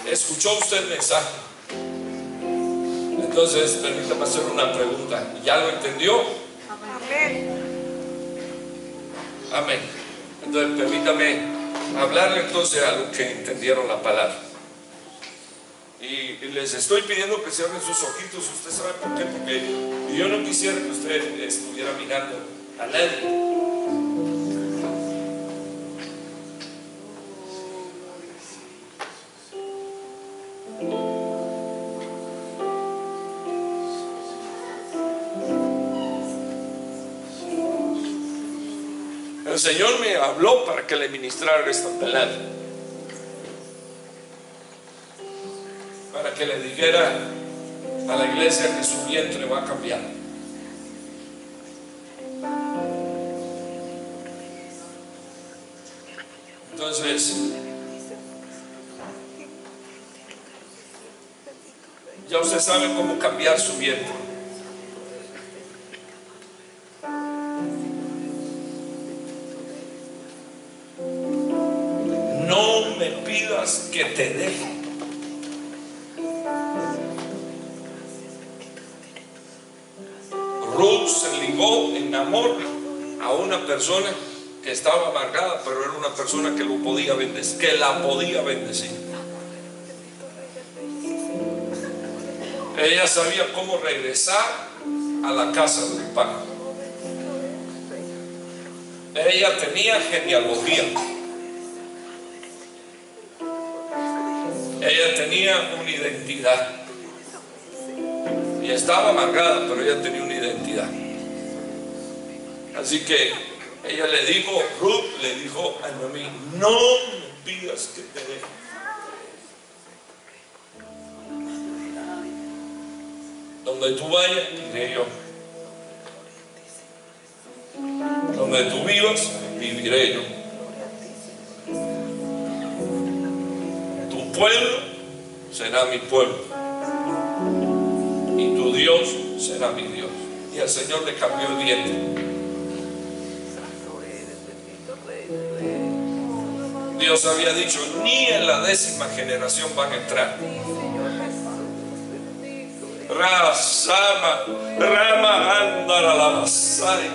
Escuchó usted el mensaje. Entonces, permítame hacer una pregunta. ¿Ya lo entendió? Amén. Amén. Entonces, permítame hablarle entonces a los que entendieron la palabra. Y les estoy pidiendo que cierren sus ojitos. ¿Usted sabe por qué? Porque yo no quisiera que usted estuviera mirando a nadie. El Señor me habló para que le ministrara esta palabra, para que le dijera a la iglesia que su vientre va a cambiar. Entonces, ya usted sabe cómo cambiar su vientre. No me pidas que te deje. Ruth se ligó en amor a una persona que estaba amargada, pero era una persona que lo podía bendecir, que la podía bendecir. Ella sabía cómo regresar a la casa del padre. Ella tenía genealogía. Ella tenía una identidad. Y estaba amargada, pero ella tenía una identidad. Así que ella le dijo, Ruth le dijo a Noemí, no me pidas que te deje. Donde tú vayas, iré yo. Donde tú vivas, viviré yo. Tu pueblo será mi pueblo y tu Dios será mi Dios. Y al Señor le cambió el vientre. Dios había dicho, ni en la 10ª generación van a entrar. Rama andara la basai.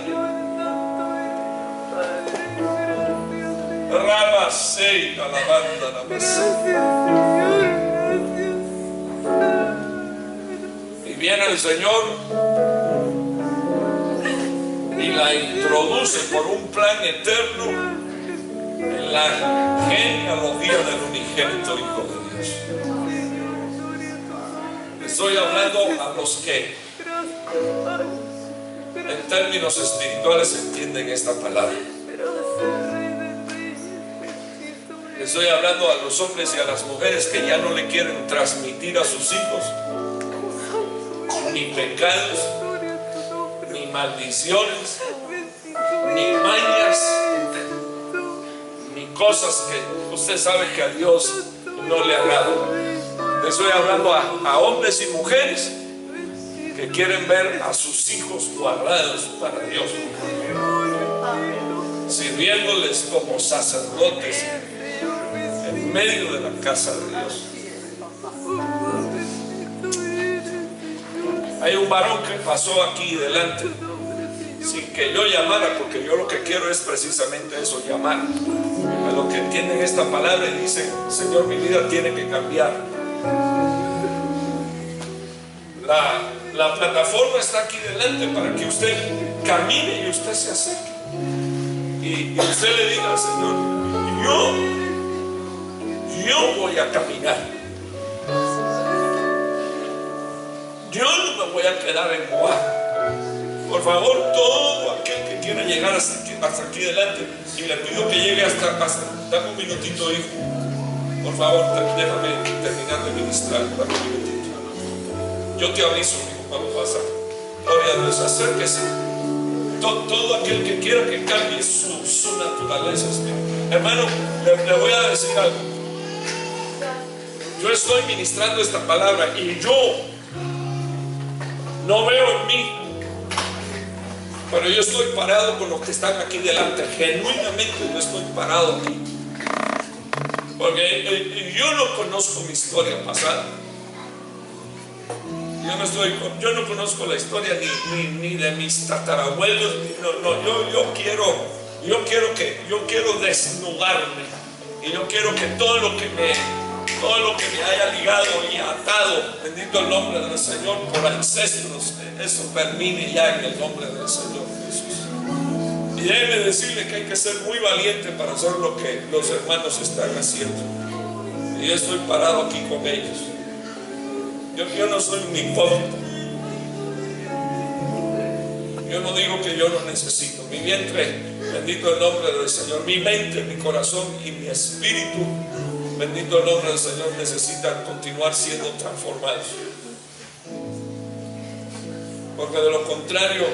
Rama sei la banda la basai. Y viene el Señor y la introduce por un plan eterno en la genealogía del unigénito Hijo de Dios. Estoy hablando a los que en términos espirituales entienden esta palabra. Estoy hablando a los hombres y a las mujeres que ya no le quieren transmitir a sus hijos ni pecados, ni maldiciones, ni mañas, ni cosas que usted sabe que a Dios no le agrada. Estoy hablando a hombres y mujeres que quieren ver a sus hijos guardados para Dios, sirviéndoles como sacerdotes en medio de la casa de Dios. Hay un varón que pasó aquí delante sin que yo llamara, porque yo lo que quiero es precisamente eso, llamar a los que entienden esta palabra y dicen: Señor, mi vida tiene que cambiar. La plataforma está aquí delante para que usted camine y usted se acerque y usted le diga al Señor: yo voy a caminar, yo no me voy a quedar en Moab. Por favor, todo aquel que quiera llegar hasta aquí delante, y le pido que llegue hasta dame un minutito, hijo, por favor, déjame terminar de ministrar, dame un minutito. Yo te aviso, hijo, cuando pasa. Gloria a Dios, acérquese. Todo aquel que quiera que cambie su naturaleza. Hermano, le voy a decir algo. Yo estoy ministrando esta palabra y yo no veo en mí, pero yo estoy parado con los que están aquí delante. Genuinamente no estoy parado aquí, porque yo no conozco mi historia pasada. Yo no conozco la historia ni de mis tatarabuelos. Yo quiero desnudarme, y yo quiero que todo lo que me haya ligado y atado, bendito el nombre del Señor, por ancestros, eso termine ya en el nombre del Señor Jesús. Y déjeme decirle que hay que ser muy valiente para hacer lo que los hermanos están haciendo. Y yo estoy parado aquí con ellos. Yo no soy un hipócrita. Yo no digo que yo no necesito. Mi vientre, bendito el nombre del Señor, mi mente, mi corazón y mi espíritu, bendito el nombre del Señor, necesitan continuar siendo transformados. Porque de lo contrario,